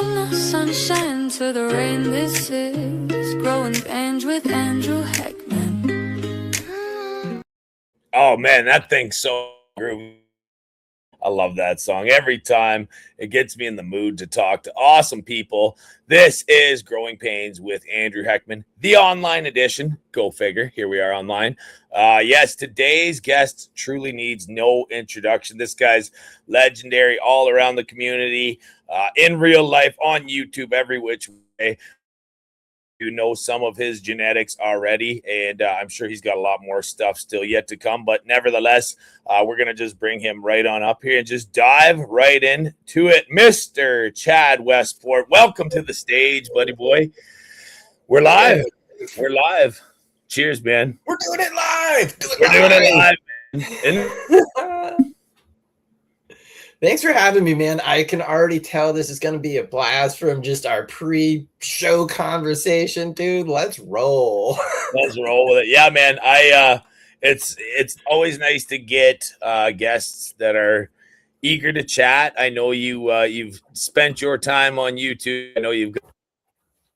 From the sunshine to the rain, this is Growing Pains with Andrew Heckman. Oh man, that thing's so groovy. I love that song. Every time it gets me in the mood to talk to awesome people. This is Growing Pains with Andrew Heckman, the online edition. Go figure. Here we are online. Yes, today's guest truly needs no introduction. This guy's legendary all around the community, in real life, on YouTube, every which way. You know some of his genetics already, and I'm sure he's got a lot more stuff still yet to come. But nevertheless, we're going to just bring him right on up here and just dive right into it. Mr. Chad Westport, welcome to the stage, buddy boy. We're live. We're live. Cheers, man. We're doing it live. We're doing it live, man. Thanks for having me, man. I can already tell this is going to be a blast from just our pre-show conversation, dude. Let's roll. Let's roll with it. Yeah, man. It's always nice to get guests that are eager to chat. I know you've spent your time on YouTube. I know you've got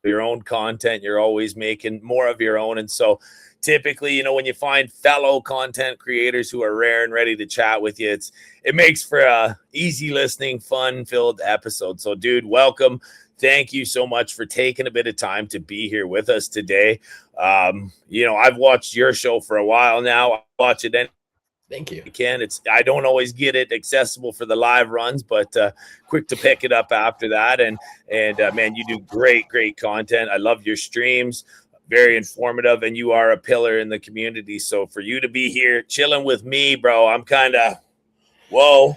your own content. You're always making more of your own, and so typically, when you find fellow content creators who are rare and ready to chat with you, it makes for a easy listening, fun-filled episode. So, dude, welcome. Thank you so much for taking a bit of time to be here with us today. I've watched your show for a while now. I watch it. Thank you. I don't always get it accessible for the live runs, but quick to pick it up after that. And man, you do great content. I love your streams. Very informative, and you are a pillar in the community. So for you to be here chilling with me, bro, I'm kind of whoa.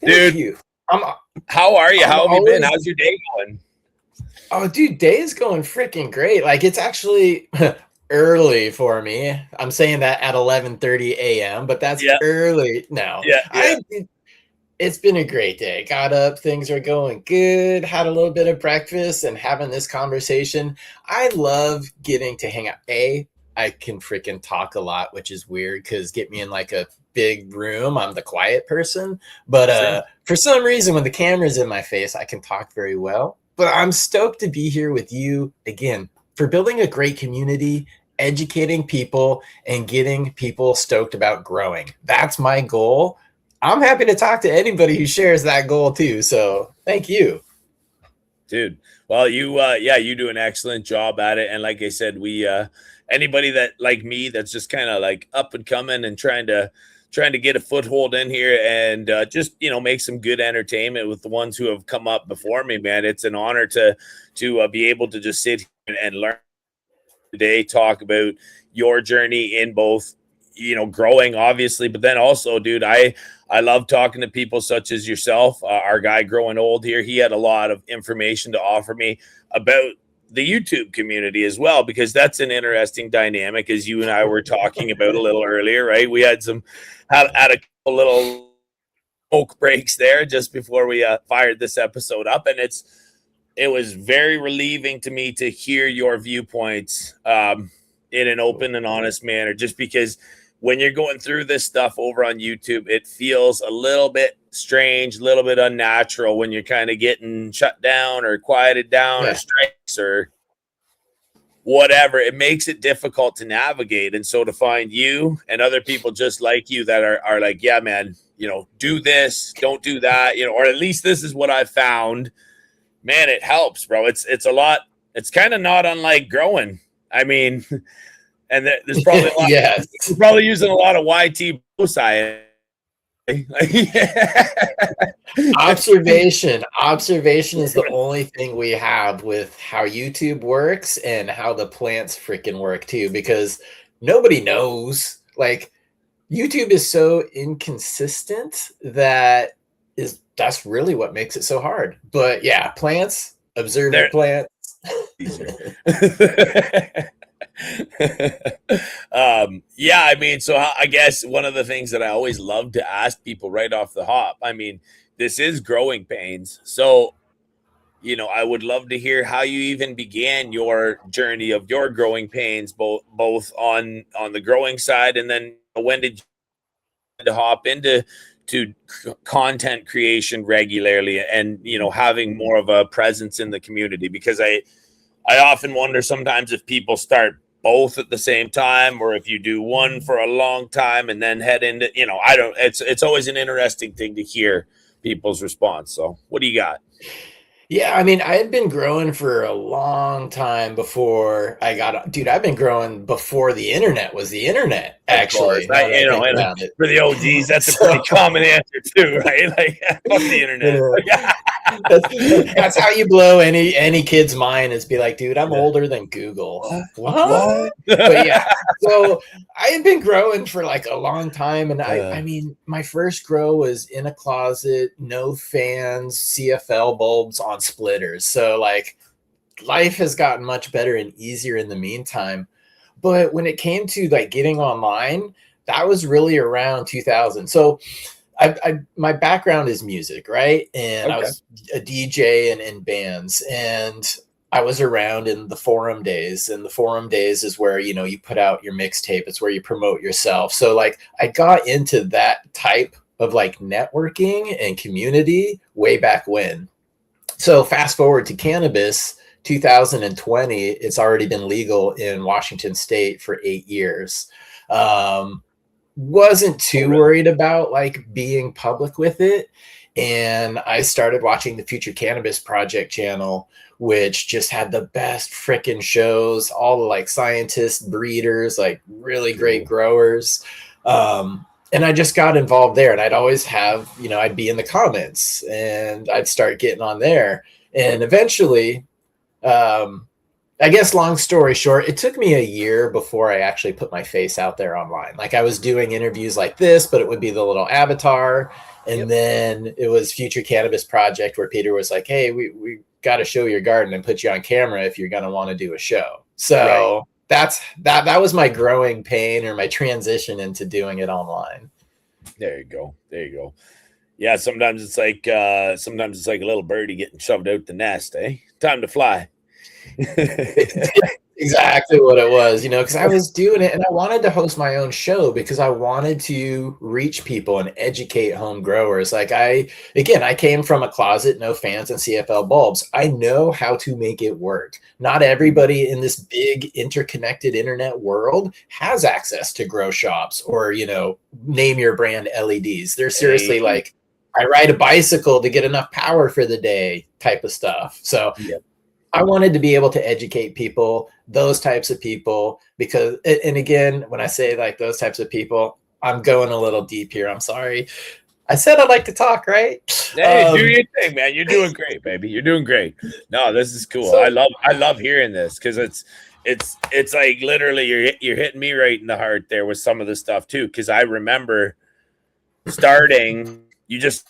Dude, how are you? How have you been? How's your day going? Oh, dude, day is going freaking great. Like, it's actually early for me. I'm saying that at 11:30 a.m., but that's early now. Yeah. It's been a great day. Got up, things are going good, had a little bit of breakfast and having this conversation. I love getting to hang out. I can freaking talk a lot, which is weird because get me in like a big room, I'm the quiet person. But for some reason, when the camera's in my face, I can talk very well. But I'm stoked to be here with you again for building a great community, educating people, and getting people stoked about growing. That's my goal. I'm happy to talk to anybody who shares that goal too. So thank you. Dude. Well, you do an excellent job at it. And like I said, we, anybody that like me, that's just kind of like up and coming and trying to get a foothold in here and just, make some good entertainment with the ones who have come up before me, man. It's an honor to be able to just sit here and learn today, talk about your journey in both, growing obviously, but then also, dude, I love talking to people such as yourself. Our guy Growing Old here, he had a lot of information to offer me about the YouTube community as well, because that's an interesting dynamic, as you and I were talking about a little earlier, right? We had had a couple little smoke breaks there just before we fired this episode up, and it was very relieving to me to hear your viewpoints in an open and honest manner, just because when you're going through this stuff over on YouTube, it feels a little bit strange, a little bit unnatural when you're kind of getting shut down or quieted down or strikes or whatever. It makes it difficult to navigate. And so to find you and other people just like you that are like, yeah, man, do this, don't do that, or at least this is what I found, man, it helps, bro. It's a lot. It's kind of not unlike growing. I mean, and there's probably a lot. We're probably using a lot of YT science. Observation is the only thing we have with how YouTube works and how the plants freaking work too, because nobody knows. Like, YouTube is so inconsistent that's really what makes it so hard. But yeah, plants, observing plants. I mean, so I guess one of the things that I always love to ask people right off the hop, I mean, this is Growing Pains. So, I would love to hear how you even began your journey of your growing pains, both on the growing side, and then when did you hop into content creation regularly, and having more of a presence in the community, because I often wonder sometimes if people start both at the same time, or if you do one for a long time and then head into, I don't, it's always an interesting thing to hear people's response. So what do you got? Yeah, I mean, I had been growing for a long time before I got, dude, I've been growing before the internet was the internet, Of course, actually, now that I think and about it. for the OGs, that's a So, pretty common answer too, right? Like, fuck the internet. that's how you blow any kid's mind, is be like, dude, I'm Yeah. older than Google. What? But yeah, so I had been growing for like a long time, and I mean, my first grow was in a closet, no fans, CFL bulbs on splitters. So like, life has gotten much better and easier in the meantime. But when it came to like getting online, that was really around 2000. So my background is music, right? And I Okay. was a DJ and in bands, and I was around in the forum days. And the forum days is where, you put out your mixtape. It's where you promote yourself. So like, I got into that type of like networking and community way back when. So fast forward to cannabis, 2020, it's already been legal in Washington State for 8 years. Wasn't too worried about like being public with it. And I started watching the Future Cannabis Project channel, which just had the best freaking shows, all the like scientists, breeders, like really great growers. And I just got involved there, and I'd always have, I'd be in the comments and I'd start getting on there. And eventually, I guess long story short, it took me a year before I actually put my face out there online. Like, I was doing interviews like this, but it would be the little avatar. And then it was Future Cannabis Project, where Peter was like, hey, we got to show your garden and put you on camera if you're going to want to do a show. So that was my growing pain, or my transition into doing it online. There you go. Yeah, sometimes it's like a little birdie getting shoved out the nest, eh? Time to fly. Exactly what it was, because I was doing it, and I wanted to host my own show because I wanted to reach people and educate home growers. Like, I came from a closet, no fans and CFL bulbs. I know how to make it work. Not everybody in this big interconnected internet world has access to grow shops or, name your brand LEDs. They're seriously like, I ride a bicycle to get enough power for the day type of stuff. So I wanted to be able to educate people, those types of people, because, and again, when I say like those types of people, I'm going a little deep here. I'm sorry. I said I'd like to talk, right? Hey, do your thing, man. You're doing great, baby. You're doing great. No, this is cool. So, I love hearing this, because it's like literally you're hitting me right in the heart there with some of the stuff too. Because I remember starting, you just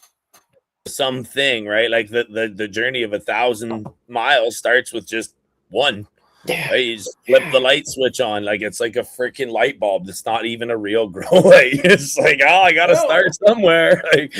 something, right? Like the journey of 1,000 miles starts with just one. Right? You just flip the light switch on, like it's like a freaking light bulb that's not even a real grow light. It's like, oh, I gotta start somewhere. Like,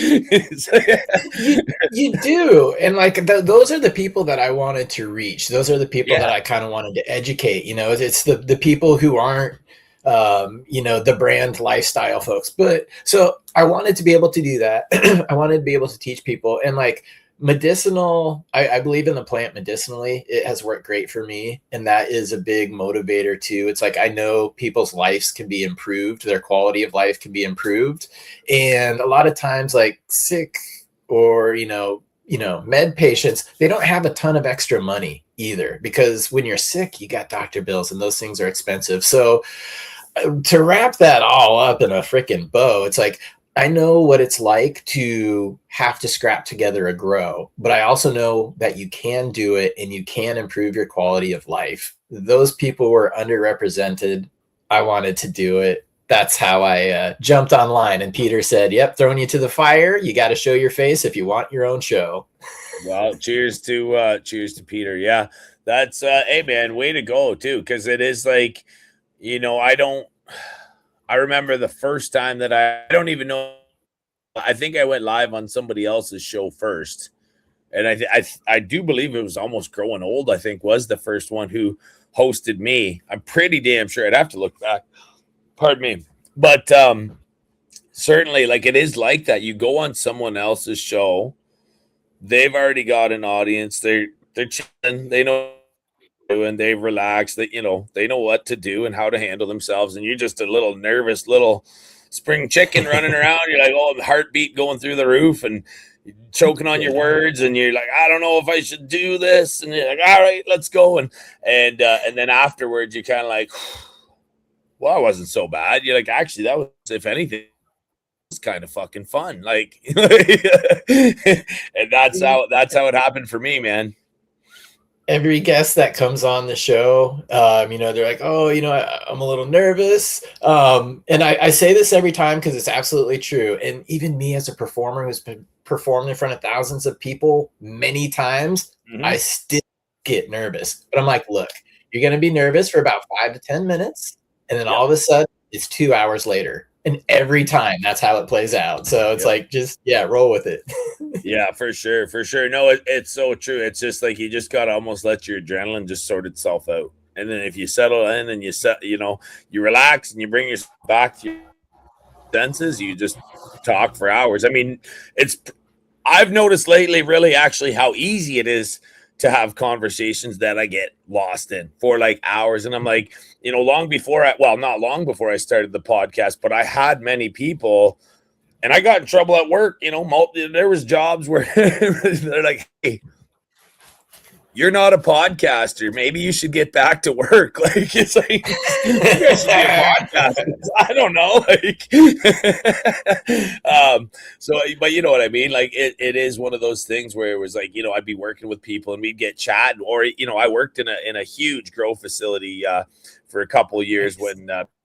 you do, and like those are the people that I wanted to reach. Those are the people that I kind of wanted to educate. It's the people who aren't the brand lifestyle folks. But so I wanted to be able to do that. I wanted to be able to teach people, and like medicinal, I believe in the plant medicinally. It has worked great for me, and that is a big motivator too. It's like, I know people's lives can be improved, their quality of life can be improved, and a lot of times, like sick or med patients, they don't have a ton of extra money either, because when you're sick, you got doctor bills, and those things are expensive. So to wrap that all up in a freaking bow, it's like, I know what it's like to have to scrap together a grow, but I also know that you can do it and you can improve your quality of life. Those people were underrepresented. I wanted to do it. That's how I jumped online. And Peter said, yep, throwing you to the fire. You got to show your face if you want your own show. Well, cheers to Peter. Yeah, that's hey man, way to go too. Because it is like, I remember the first time that I don't even know. I think I went live on somebody else's show first, and I do believe it was Almost Growing Old. I think was the first one who hosted me. I'm pretty damn sure. I'd have to look back. Pardon me, but Certainly, like it is like that. You go on someone else's show, they've already got an audience. They're chilling. They know and they've relaxed. That they know what to do and how to handle themselves. And you're just a little nervous little spring chicken running around. You're like, oh, heartbeat going through the roof and choking on your words. And you're like, I don't know if I should do this. And you're like, all right, let's go. And then afterwards, you're kind of like, well, it wasn't so bad. You're like, actually, that was, if anything, kind of fucking fun, like and that's how it happened for me, man. Every guest that comes on the show, they're like, oh, I'm a little nervous. And I say this every time because it's absolutely true. And even me as a performer who's been performed in front of thousands of people many times, I still get nervous. But I'm like, look, you're going to be nervous for about 5 to 10 minutes. And then all of a sudden it's 2 hours later. And every time that's how it plays out. So it's like, just, roll with it. Yeah, for sure. No, it's so true. It's just like you just got to almost let your adrenaline just sort itself out. And then if you settle in and you relax and you bring yourself back to your senses, you just talk for hours. I mean, I've noticed lately really actually how easy it is to have conversations that I get lost in for like hours. And I'm like, not long before I started the podcast, but I had many people and I got in trouble at work. There was jobs where they're like, hey, you're not a podcaster. Maybe you should get back to work. Like, it's like, you guys should be a podcaster. I don't know. But you know what I mean? Like, it is one of those things where it was like, I'd be working with people and we'd get chatting, or, I worked in a huge grow facility for a couple of years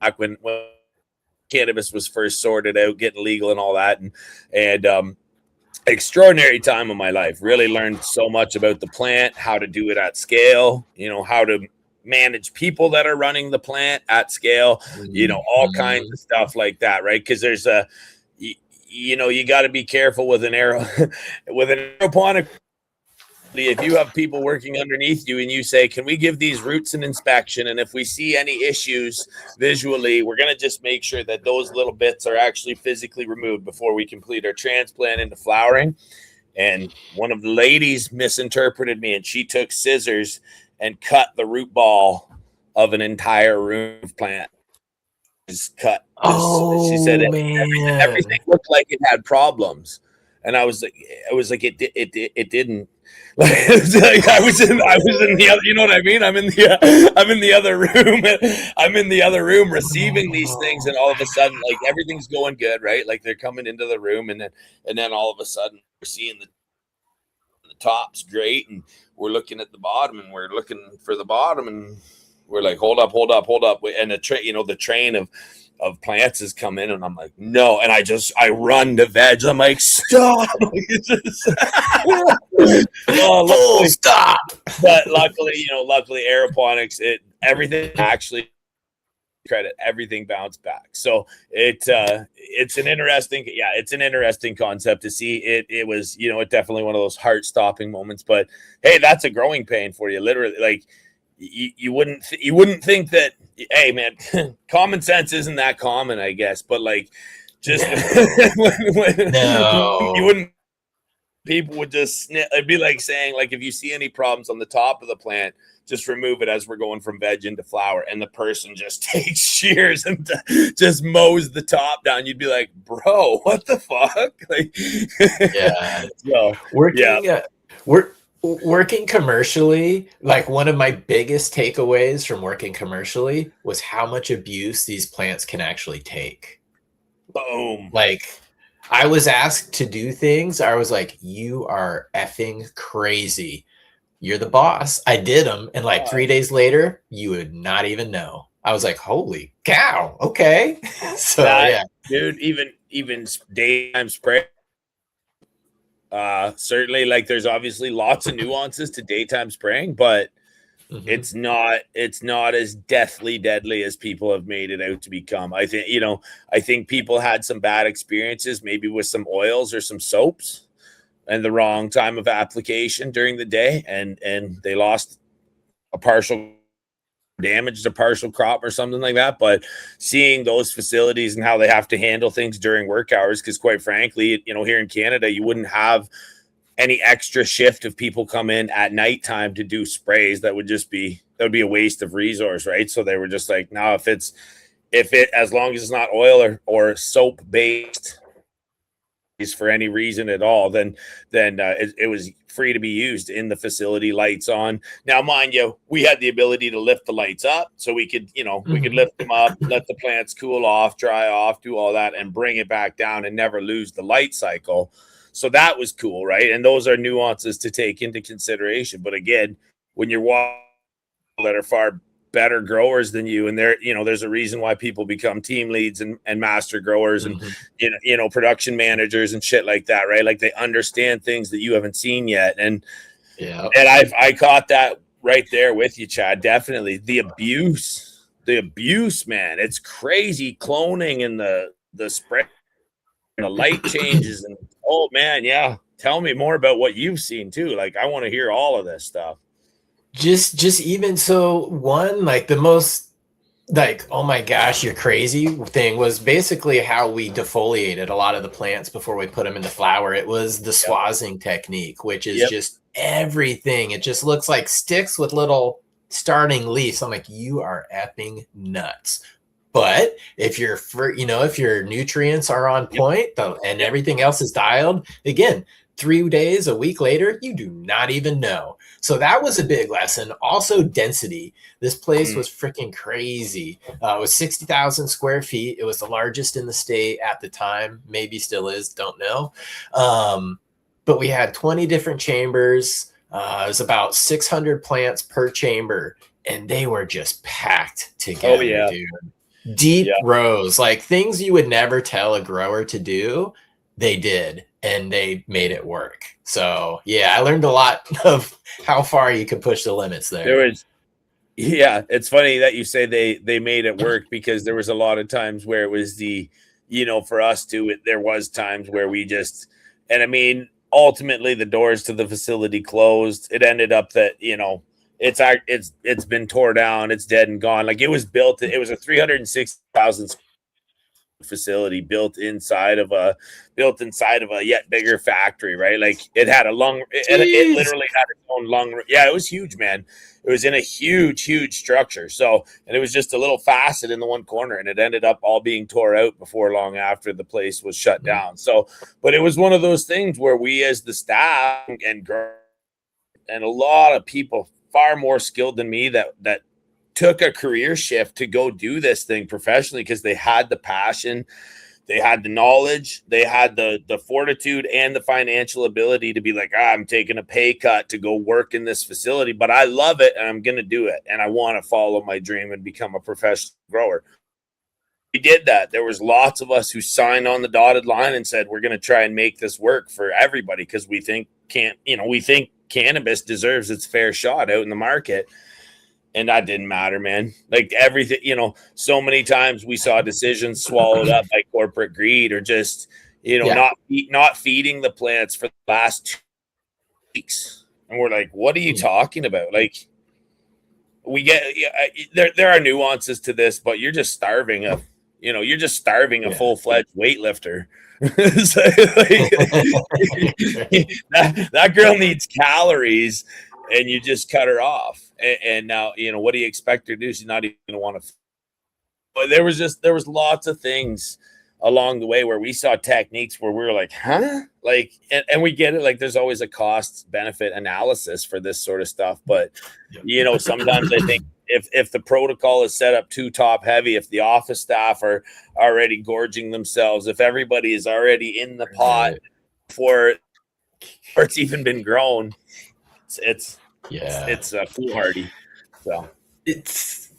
back when cannabis was first sorted out, getting legal and all that. And extraordinary time of my life. Really learned so much about the plant, how to do it at scale, how to manage people that are running the plant at scale, all kinds of stuff like that, right? Because there's you got to be careful with an aeroponic. If you have people working underneath you and you say, can we give these roots an inspection? And if we see any issues visually, we're going to just make sure that those little bits are actually physically removed before we complete our transplant into flowering. And one of the ladies misinterpreted me and she took scissors and cut the root ball of an entire room plant. Just cut. She said everything looked like it had problems. And I was like, it didn't. Like, I was in the other, you know what I mean? I'm in the other room. I'm in the other room receiving these things, and all of a sudden, like everything's going good, right? Like they're coming into the room, and then all of a sudden, we're seeing the top's great, and we're looking at the bottom, and we're looking for the bottom, and we're like, hold up, and the train of plants has come in, and I'm like, no, and I run to veg. I'm like, stop. Stop. But luckily aeroponics, everything bounced back. So it's an interesting concept to see. It was, it definitely one of those heart-stopping moments, but hey, that's a growing pain for you, literally. Like you wouldn't think that, hey man, common sense isn't that common, I guess, but like just no. you wouldn't, people would just it'd be like saying, like, if you see any problems on the top of the plant, just remove it as we're going from veg into flower, and the person just takes shears and just mows the top down. You'd be like, bro, what the fuck? Like, working commercially, like one of my biggest takeaways from working commercially was how much abuse these plants can actually take. Boom. Like, I was asked to do things. I was like, you are effing crazy. You're the boss. I did them. And like 3 days later, you would not even know. I was like, holy cow. Okay. So yeah. Dude, even daytime spray. Certainly, like, there's obviously lots of nuances to daytime spraying, but it's not as deadly as people have made it out to become. I think people had some bad experiences, maybe with some oils or some soaps and the wrong time of application during the day, and they lost a partial damaged a partial crop or something like that. But seeing those facilities and how they have to handle things during work hours, because quite frankly, here in Canada, you wouldn't have any extra shift of people come in at nighttime to do sprays. That would be a waste of resource, right? So they were just like, no, if it as long as it's not oil or soap based for any reason at all, then it was free to be used in the facility, lights on. Now, mind you, we had the ability to lift the lights up, so we could lift them up, let the plants cool off, dry off, do all that, and bring it back down and never lose the light cycle. So that was cool, right? And those are nuances to take into consideration. But again, when you're walking that are far better growers than you, and there's a reason why people become team leads and master growers and production managers and shit like that, right? Like they understand things that you haven't seen yet. And I caught that right there with you, Chad. Definitely the abuse, man. It's crazy. Cloning and the spread and the light changes, and oh man, yeah. Tell me more about what you've seen too. Like I want to hear all of this stuff. Just even so, one, like the most like, oh my gosh, you're crazy thing was basically how we defoliated a lot of the plants before we put them into flower. It was the swazzing technique, which is just everything. It just looks like sticks with little starting leaves. I'm like, you are effing nuts. But if if your nutrients are on point and everything else is dialed, again, 3 days, a week later, you do not even know. So that was a big lesson. Also, density. This place was freaking crazy. It was 60,000 square feet. It was the largest in the state at the time. Maybe still is. Don't know. But we had 20 different chambers. It was about 600 plants per chamber. And they were just packed together, dude. Deep rows. Like things you would never tell a grower to do, they did. And they made it work. So yeah, I learned a lot of how far you can push the limits there. It's funny that you say they made it work, because there was a lot of times where it was for us too, there was times where we just, and I mean, ultimately the doors to the facility closed. It ended up that, it's been tore down. It's dead and gone. Like it was a 360,000 facility built inside of a yet bigger factory, right? Like it had it literally had its own lung. Yeah, it was huge, man. It was in a huge structure. So, and it was just a little facet in the one corner, and it ended up all being tore out before long after the place was shut down. So, but it was one of those things where we as the staff and a lot of people far more skilled than me that took a career shift to go do this thing professionally, because they had the passion, they had the knowledge, they had the fortitude and the financial ability to be like, I'm taking a pay cut to go work in this facility, but I love it and I'm going to do it. And I want to follow my dream and become a professional grower. We did that. There was lots of us who signed on the dotted line and said, we're going to try and make this work for everybody, because we think cannabis deserves its fair shot out in the market. And that didn't matter, man. Like everything, so many times we saw decisions swallowed up by corporate greed, or just, not feeding the plants for the last 2 weeks. And we're like, what are you talking about? Like we get, there are nuances to this, but you're just starving a full-fledged weightlifter. So, that girl needs calories, and you just cut her off. And now, what do you expect her to do? She's not even going to want to. But there was lots of things along the way where we saw techniques where we were like, huh? Like, and we get it. Like, there's always a cost benefit analysis for this sort of stuff. But, sometimes I think if the protocol is set up too top heavy, if the office staff are already gorging themselves, if everybody is already in the pot before it's even been grown, it's foolhardy. So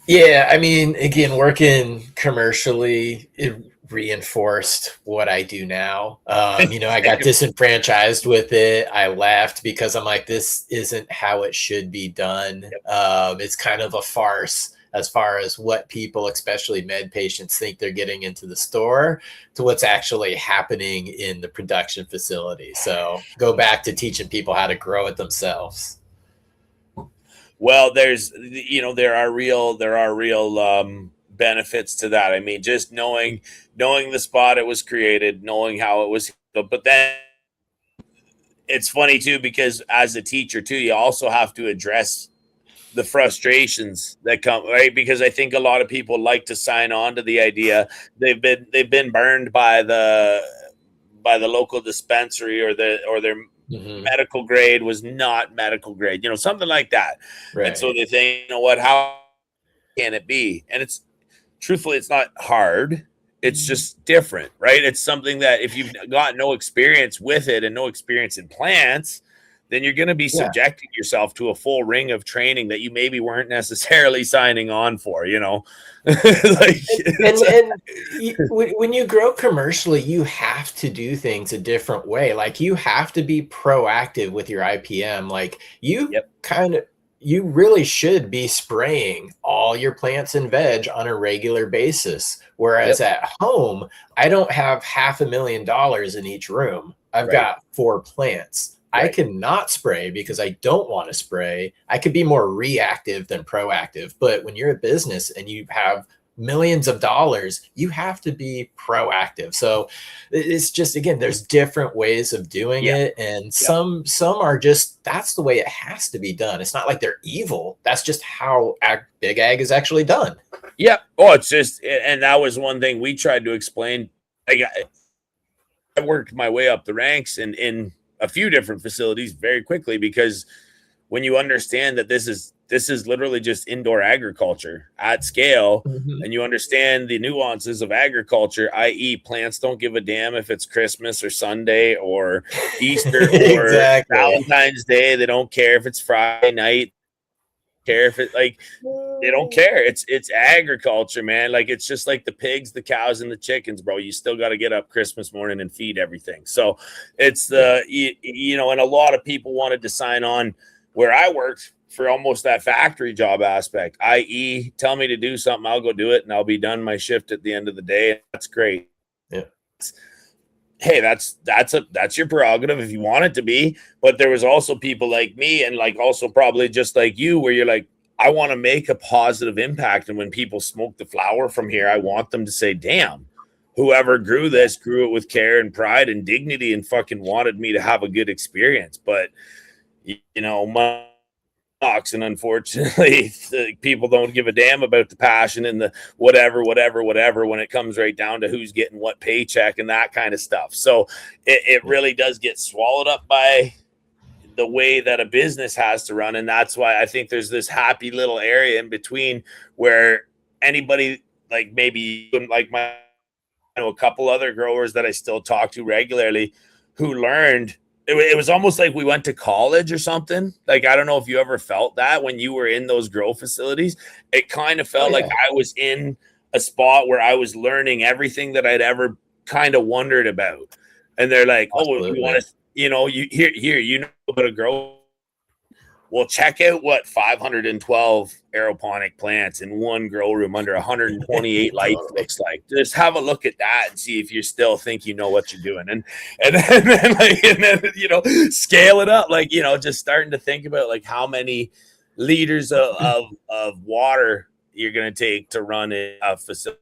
I mean, again, working commercially, it reinforced what I do now. I got disenfranchised with it. I left because I'm like, this isn't how it should be done. It's kind of a farce as far as what people, especially med patients, think they're getting into the store to what's actually happening in the production facility. So go back to teaching people how to grow it themselves. Well, there are real benefits to that. I mean, just knowing the spot it was created, knowing how it was, but then it's funny too because as a teacher too, you also have to address the frustrations that come, right? Because I think a lot of people like to sign on to the idea they've been burned by the local dispensary, or their medical grade was not medical grade, something like that. And so Right. they think, how can it be? And it's truthfully, it's not hard. It's just different, right? It's something that if you've got no experience with it and no experience in plants, then you're going to be Yeah. subjecting yourself to a full ring of training that you maybe weren't necessarily signing on for, like, When you grow commercially, you have to do things a different way. Like you have to be proactive with your IPM. Like Yep. you really should be spraying all your plants and veg on a regular basis. Whereas Yep. at home, I don't have $500,000 in each room. I've Right. got 4 plants. I Right. cannot spray because I don't want to spray. I could be more reactive than proactive. But when you're a business and you have millions of dollars, you have to be proactive. So it's just, again, there's different ways of doing Yeah. it, and Yeah. some are just, that's the way it has to be done. It's not like they're evil. That's just how big ag is actually done. Yeah. Oh, it's just, and that was one thing we tried to explain. I worked my way up the ranks in a few different facilities very quickly, because when you understand that this is literally just indoor agriculture at scale, and you understand the nuances of agriculture, i.e. plants don't give a damn if it's Christmas or Sunday or Easter or Exactly. Valentine's Day. They don't care if it's Friday night. Care if it, like, they don't care. It's agriculture, man. Like, it's just like the pigs, the cows, and the chickens, bro. You still got to get up Christmas morning and feed everything. So it's and a lot of people wanted to sign on where I worked for almost that factory job aspect, i.e. tell me to do something, I'll go do it, and I'll be done my shift at the end of the day. That's great. Yeah. Hey, that's your prerogative if you want it to be. But there was also people like me, and like also probably just like you, where you're like, I want to make a positive impact. And when people smoke the flower from here, I want them to say, damn, whoever grew this grew it with care and pride and dignity and fucking wanted me to have a good experience. But my box, and unfortunately people don't give a damn about the passion and the whatever when it comes right down to who's getting what paycheck and that kind of stuff. So it really does get swallowed up by the way that a business has to run. And that's why I think there's this happy little area in between where anybody, like maybe like a couple other growers that I still talk to regularly, who learned it was almost like we went to college or something. Like, I don't know if you ever felt that when you were in those grow facilities. It kind of felt like I was in a spot where I was learning everything that I'd ever kind of wondered about. And they're like, Absolutely. oh, you want to, you here, about a grow. Well, check out what 512 aeroponic plants in one grow room under 128 lights looks like. Just have a look at that and see if you still think you know what you're doing. And then scale it up, like, just starting to think about like how many liters of water you're going to take to run a facility.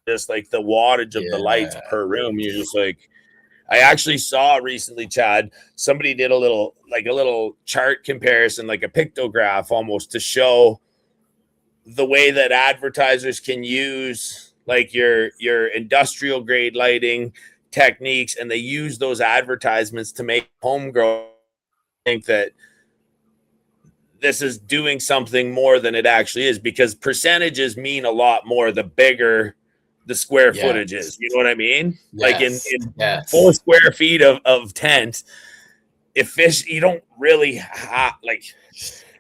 Just like the wattage of the lights per room. You're just like, I actually saw recently, Chad, somebody did a little chart comparison, like a pictograph almost, to show the way that advertisers can use like your industrial grade lighting techniques, and they use those advertisements to make home grow think that this is doing something more than it actually is, because percentages mean a lot more the bigger the square footage is. You know what I mean? Like in 4 square feet of tent, if fish, you don't really have, like,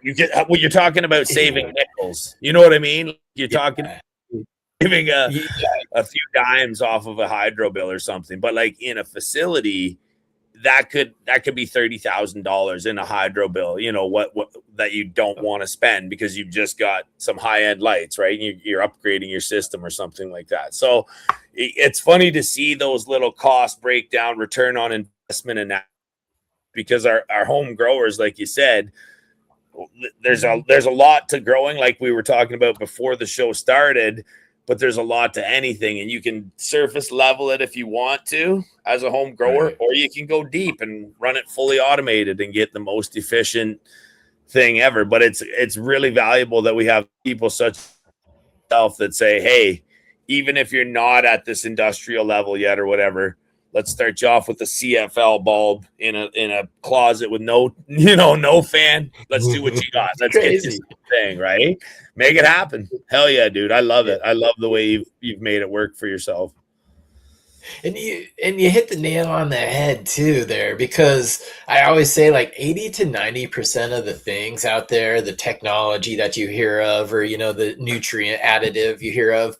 you get what you're talking about, saving nickels. You know what I mean? You're talking giving a few dimes off of a hydro bill or something. But like in a facility, that could be $30,000 in a hydro bill, what that you don't want to spend because you've just got some high-end lights, right? You're upgrading your system or something like that. So it's funny to see those little cost breakdown, return on investment, and that, because our home growers, like you said, there's a lot to growing, like we were talking about before the show started, but there's a lot to anything, and you can surface level it if you want to as a home grower, Right. or you can go deep and run it fully automated and get the most efficient thing ever. But it's really valuable that we have people such as yourself that say, hey, even if you're not at this industrial level yet or whatever, let's start you off with a CFL bulb in a closet with no fan. Let's do what you got. It's Let's get this crazy. thing right. Make it happen. Hell yeah, dude. I love it. I love the way you've made it work for yourself. And you hit the nail on the head too there, because I always say like 80 to 90% of the things out there, the technology that you hear of, or the nutrient additive you hear of,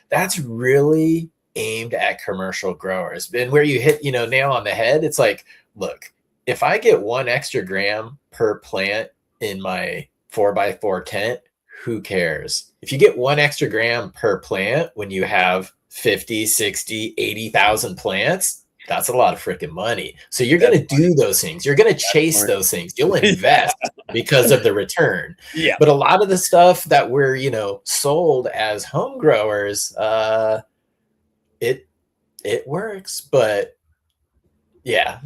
that's really aimed at commercial growers. And where you hit, nail on the head, it's like, look, if I get 1 extra gram per plant in my 4x4 tent, who cares? If you get 1 extra gram per plant when you have 50, 60, 80,000 plants, that's a lot of freaking money. So you're going to do those things. You're going to chase those things. You'll invest because of the return. Yeah. But a lot of the stuff that we're, sold as home growers, it works, but yeah.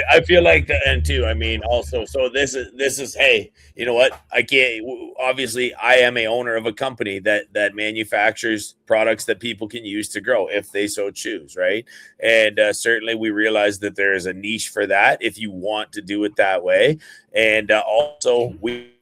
I feel like that, and too, I mean, also, so this is, hey, you know what? I can't. Obviously, I am a owner of a company that manufactures products that people can use to grow if they so choose, right? And certainly, we realize that there is a niche for that if you want to do it that way, and also we.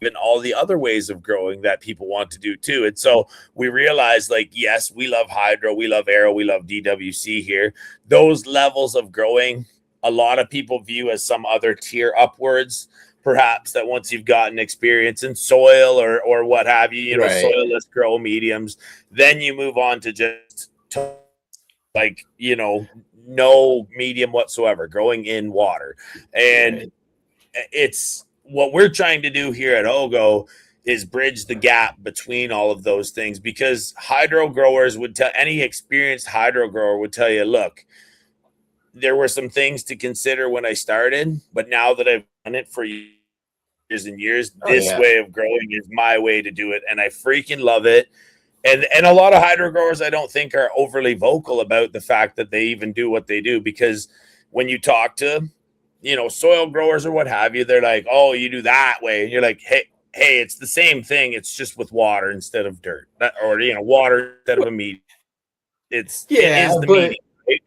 And all the other ways of growing that people want to do too. And so we realize, like, yes, we love hydro, we love aero, we love DWC here. Those levels of growing, a lot of people view as some other tier upwards, perhaps, that once you've gotten experience in soil or what have you, Right. soilless grow mediums, then you move on to just like, no medium whatsoever, growing in water. And it's what we're trying to do here at Ogo is bridge the gap between all of those things, because hydro growers would tell, any experienced hydro grower would tell you, look, there were some things to consider when I started, but now that I've done it for years and years, this way of growing is my way to do it. And I freaking love it. And a lot of hydro growers, I don't think, are overly vocal about the fact that they even do what they do, because when you talk to soil growers or what have you, they're like, oh, you do that way. And you're like, hey, it's the same thing. It's just with water instead of dirt, or, water instead of a medium. It is the medium. Right?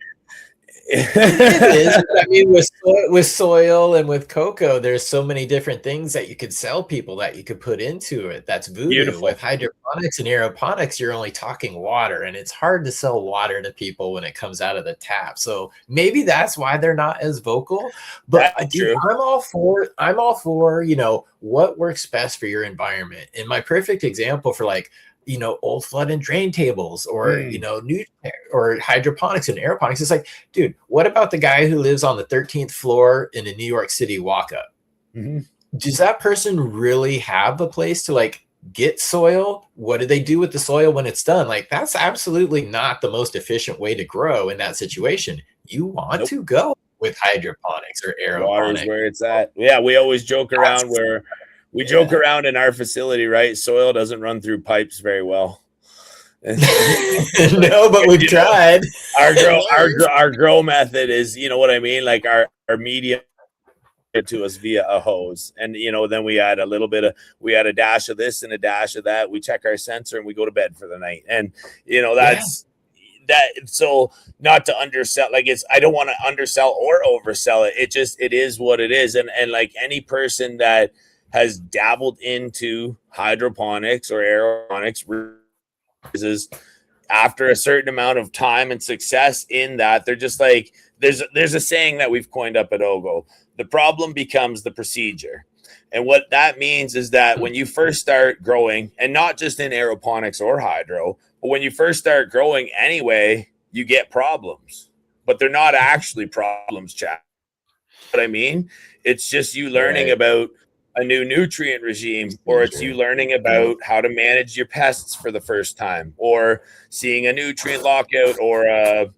It is. I mean, with soil and with cocoa, there's so many different things that you could sell people that you could put into it. That's voodoo. Beautiful. With hydroponics and aeroponics, you're only talking water, and it's hard to sell water to people when it comes out of the tap. So maybe that's why they're not as vocal. But I'm all for what works best for your environment. And my perfect example for old flood and drain tables, or new or hydroponics and aeroponics. It's like, dude, what about the guy who lives on the 13th floor in a New York City walk-up? Mm-hmm. Does that person really have a place to get soil? What do they do with the soil when it's done? That's absolutely not the most efficient way to grow in that situation. You want to go with hydroponics or aeroponics. Water is where it's at. Yeah, we always joke around joke around in our facility, right? Soil doesn't run through pipes very well. No, but we've tried. Our grow method is, what I mean? Like our media to us via a hose, and then we add a dash of this and a dash of that. We check our sensor and we go to bed for the night. And that's that. So not to undersell, I don't want to undersell or oversell it. It is what it is. And like any person that has dabbled into hydroponics or aeroponics, is after a certain amount of time and success in that, they're just like, there's a saying that we've coined up at Ogo: the problem becomes the procedure. And what that means is that when you first start growing, and not just in aeroponics or hydro, but when you first start growing anyway, you get problems, but they're not actually problems, Chad. What I mean, it's just you learning about a new nutrient regime, or it's you learning about how to manage your pests for the first time, or seeing a nutrient lockout, or a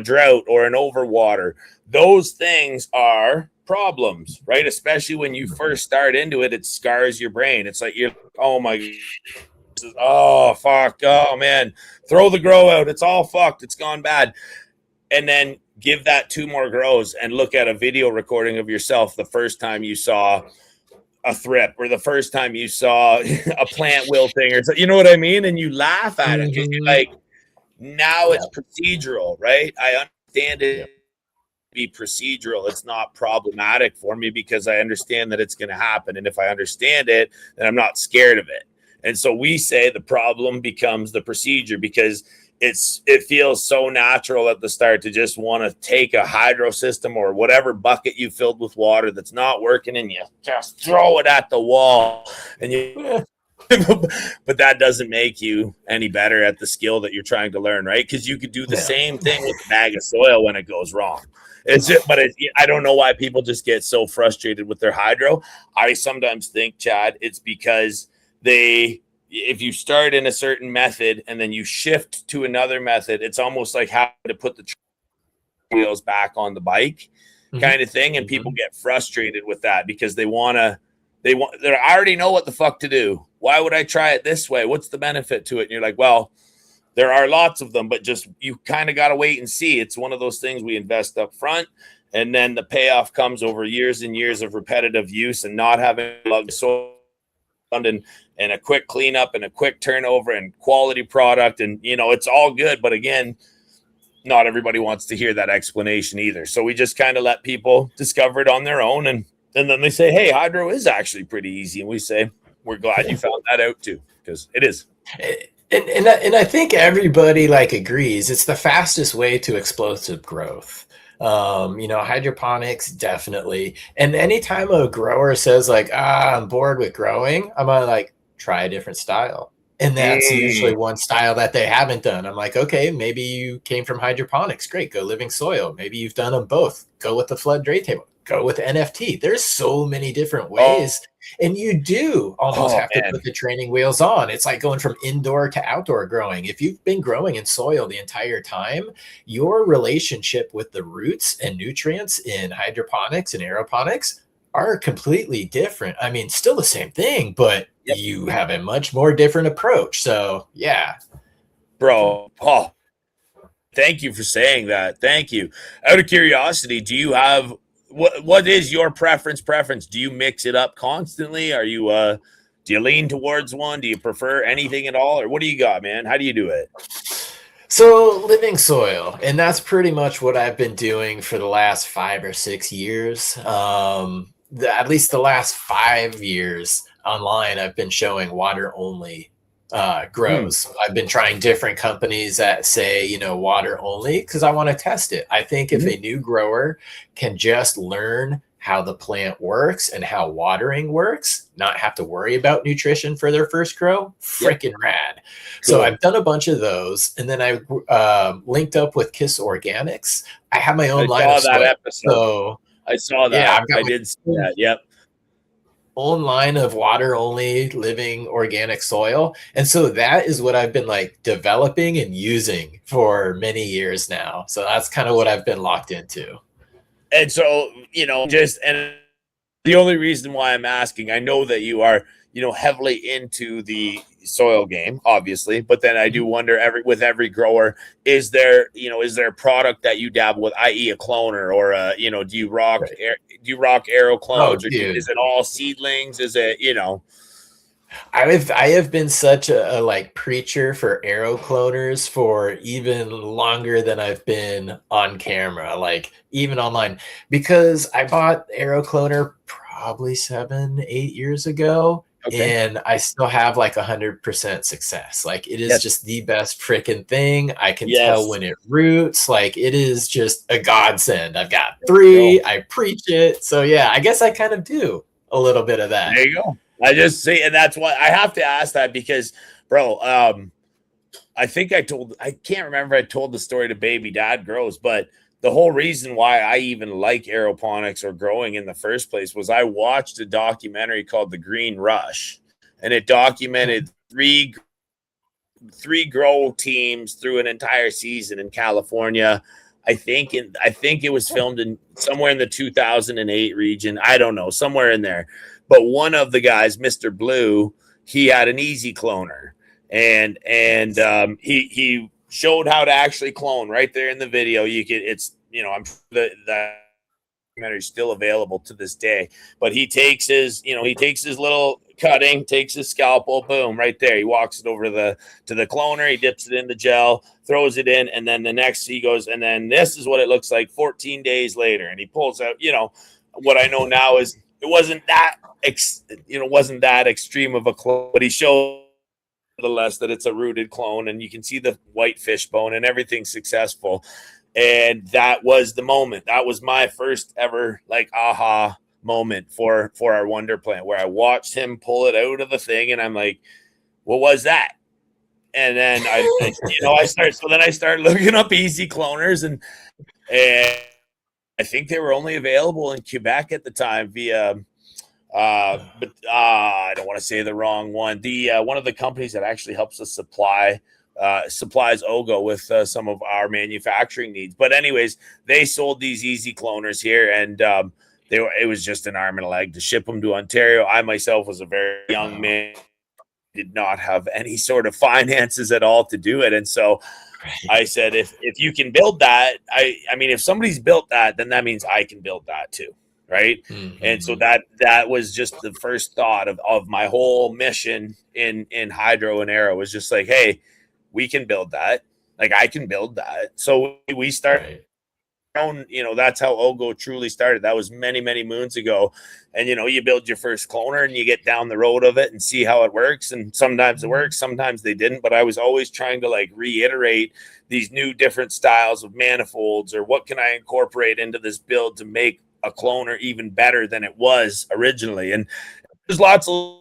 drought, or an overwater. Those things are problems, right? Especially when you first start into it, it scars your brain. It's like, you're, oh my, oh fuck, oh man, throw the grow out. It's all fucked. It's gone bad. And then give that 2 more grows and look at a video recording of yourself the first time you saw a thrip or the first time you saw a plant wilting or something, you know what I mean? And you laugh at it because you're like, now it's procedural, right? I understand it be procedural. It's not problematic for me because I understand that it's going to happen. And if I understand it, then I'm not scared of it. And so we say the problem becomes the procedure because it feels so natural at the start to just want to take a hydro system or whatever bucket you filled with water that's not working and you just throw it at the wall and you but that doesn't make you any better at the skill that you're trying to learn, right? Because you could do the same thing with a bag of soil when it goes wrong. I don't know why people just get so frustrated with their hydro. I sometimes think, Chad, it's because if you start in a certain method and then you shift to another method, it's almost like having to put the wheels back on the bike kind of thing. And people get frustrated with that because they already know what the fuck to do. Why would I try it this way? What's the benefit to it? And you're like, well, there are lots of them, but just you kind of got to wait and see. It's one of those things we invest up front, and then the payoff comes over years and years of repetitive use and not having lugged soil and a quick cleanup and a quick turnover and quality product. And, it's all good. But again, not everybody wants to hear that explanation either. So we just kind of let people discover it on their own. And then they say, hey, hydro is actually pretty easy. And we say, we're glad you found that out too, because it is. And I think everybody agrees it's the fastest way to explosive growth. Hydroponics, definitely. And anytime a grower says I'm bored with growing, I'm gonna try a different style. And that's usually one style that they haven't done. I'm like, okay, maybe you came from hydroponics. Great. Go living soil. Maybe you've done them both. Go with the flood drain table. Go with NFT. There's so many different ways. And you do almost have to put the training wheels on. It's like going from indoor to outdoor growing. If you've been growing in soil the entire time, your relationship with the roots and nutrients in hydroponics and aeroponics are completely different. I mean, still the same thing, but you have a much more different approach. So, yeah. Bro, thank you for saying that. Thank you. Out of curiosity, do you have what is your preference? Do you mix it up constantly? Are you do you lean towards one? Do you prefer anything at all? Or what do you got, man? How do you do it? So living soil, and that's pretty much what I've been doing for the last 5 or 6 years. At least the last 5 years online, I've been showing water only grows. I've been trying different companies that say, water only, because I want to test it. I think if a new grower can just learn how the plant works and how watering works, not have to worry about nutrition for their first grow, freaking rad. Cool. So I've done a bunch of those, and then I linked up with Kiss Organics. I have my own line of soil. Episode. So I saw that. I did see that. Yep. Own line of water only living organic soil. And so that is what I've been developing and using for many years now. So that's kind of what I've been locked into. And so, and the only reason why I'm asking, I know that you are, heavily into the soil game, obviously, but then I do wonder with every grower, is there a product that you dabble with, i.e. a cloner or do you rock aero clones or is it all seedlings? Is it, I have been such a preacher for aero cloners for even longer than I've been on camera, even online, because I bought aero cloner probably 7-8 years ago. Okay. And I still have 100% success. It is just the best freaking thing. I can tell when it roots. It is just a godsend. I've got 3. I preach it. So yeah, I guess I kind of do a little bit of that. There you go. I just see, and that's why I have to ask that because, bro, I can't remember I told the story to Baby Dad Grows, but the whole reason why I even like aeroponics or growing in the first place was I watched a documentary called The Green Rush, and it documented three grow teams through an entire season in California. I think it was filmed in somewhere in the 2008 region. I don't know, somewhere in there. But one of the guys, Mr. Blue, he had an easy cloner, and he showed how to actually clone right there in the video. You can, it's, you know, I'm sure that documentary is still available to this day. But he takes his, you know, he takes his little cutting, takes his scalpel, boom, right there. He walks it over to the cloner, he dips it in the gel, throws it in, and then the next he goes, and then this is what it looks like 14 days later. And he pulls out, you know, what I know now is it wasn't that wasn't that extreme of a clone, but he showed nonetheless that it's a rooted clone, and you can see the white fish bone and everything's successful. And that was the moment. That was my first ever like aha moment for our wonder plant, where I watched him pull it out of the thing, and I'm like, what was that? And then I start looking up easy cloners, and I think they were only available in Quebec at the time via but I don't want to say the wrong one. The one of the companies that actually helps us supplies Ogo with some of our manufacturing needs. But anyways, they sold these easy cloners here, and it was just an arm and a leg to ship them to Ontario. I myself was a very young man, did not have any sort of finances at all to do it, and so I said, if you can build that, I mean, if somebody's built that, then that means I can build that too. Right. Mm-hmm. And so that was just the first thought of my whole mission in hydro and aero, was just like, hey, we can build that. Like, I can build that. So we started, you know, that's how Ogo truly started. That was many, many moons ago. And, you know, you build your first cloner and you get down the road of it and see how it works. And sometimes it works, sometimes they didn't. But I was always trying to like reiterate these new different styles of manifolds, or what can I incorporate into this build to make a cloner even better than it was originally. And there's lots of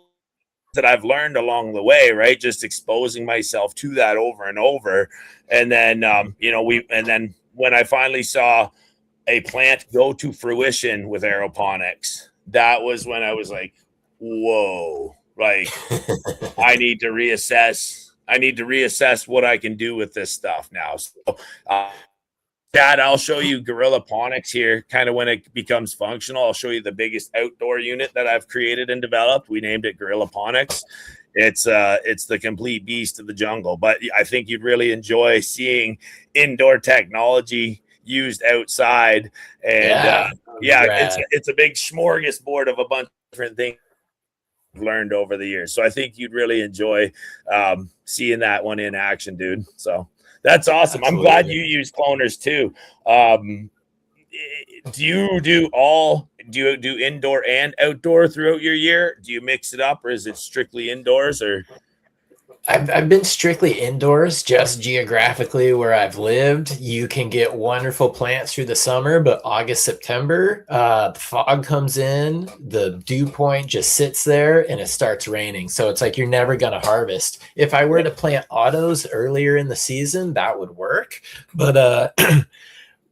that I've learned along the way, right? Just exposing myself to that over and over. And then, you know, then when I finally saw a plant go to fruition with aeroponics, that was when I was like, whoa, like I need to reassess what I can do with this stuff now. So, Dad, I'll show you Gorillaponics here, kind of when it becomes functional. I'll show you the biggest outdoor unit that I've created and developed. We named it Gorillaponics. It's the complete beast of the jungle. But I think you'd really enjoy seeing indoor technology used outside. And it's a big smorgasbord of a bunch of different things I've learned over the years. So I think you'd really enjoy seeing that one in action, dude. So that's awesome. Absolutely. I'm glad you use cloners too. Do you do indoor and outdoor throughout your year? Do you mix it up, or is it strictly indoors? Or I've been strictly indoors, just geographically where I've lived. You can get wonderful plants through the summer, but August, September, the fog comes in, the dew point just sits there, and it starts raining. So it's like you're never going to harvest. If I were to plant autos earlier in the season, that would work. But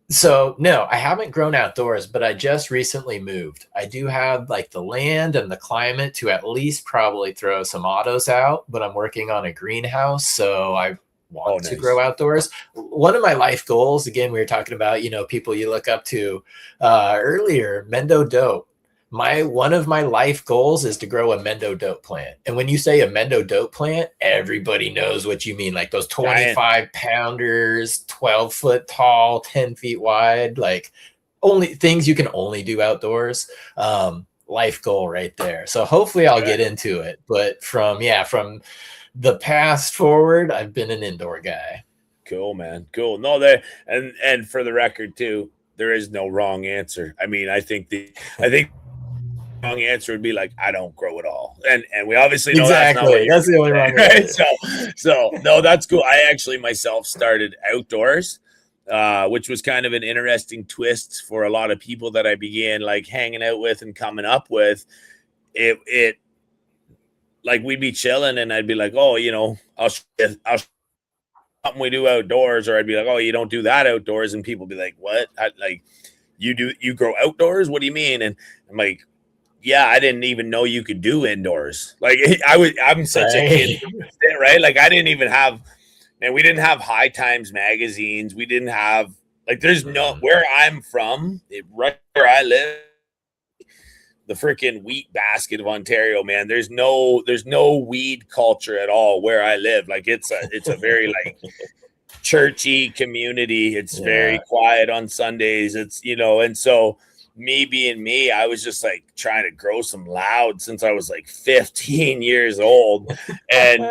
so no, I haven't grown outdoors, but I just recently moved. I do have like the land and the climate to at least probably throw some autos out, but I'm working on a greenhouse, so I want to grow outdoors. One of my life goals, again, we were talking about, you know, people you look up to earlier, Mendo Dope. One of my life goals is to grow a Mendo Dope plant. And when you say a Mendo Dope plant, everybody knows what you mean. Like those 25 pounders, 12 foot tall, 10 feet wide, like only things you can only do outdoors. Life goal right there. So hopefully I'll get into it. But from the past forward, I've been an indoor guy. Cool, man. Cool. No, and for the record too, there is no wrong answer. I mean, I think wrong answer would be like, I don't grow at all, and we obviously know exactly that's the only wrong right? So no, that's cool. I actually myself started outdoors, which was kind of an interesting twist for a lot of people that I began like hanging out with and coming up with. It like we'd be chilling and I'd be like, oh, you know, I'll something we do outdoors, or I'd be like, oh, you don't do that outdoors, and people be like, what? You grow outdoors? What do you mean? And I'm like, yeah, I didn't even know you could do indoors. Like I'm such a kid, right? Like I didn't even have, man, we didn't have High Times magazines. We didn't have Like there's no, where I'm from, right where I live, the freaking wheat basket of Ontario, man. There's no weed culture at all where I live. Like it's a very like churchy community. It's very quiet on Sundays. It's, and so me being me, I was just like trying to grow some loud since I was like 15 years old. And,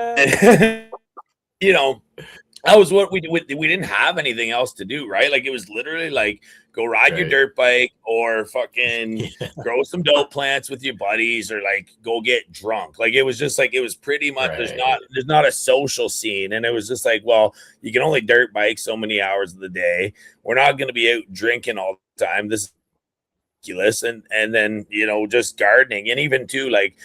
that was what we didn't have anything else to do, right? Like it was literally like go ride your dirt bike or fucking grow some dope plants with your buddies or like go get drunk. Like it was just like, it was pretty much there's not a social scene. And it was just like, well, you can only dirt bike so many hours of the day. We're not going to be out drinking all the time. This is ridiculous. And then, just gardening. And even too, like,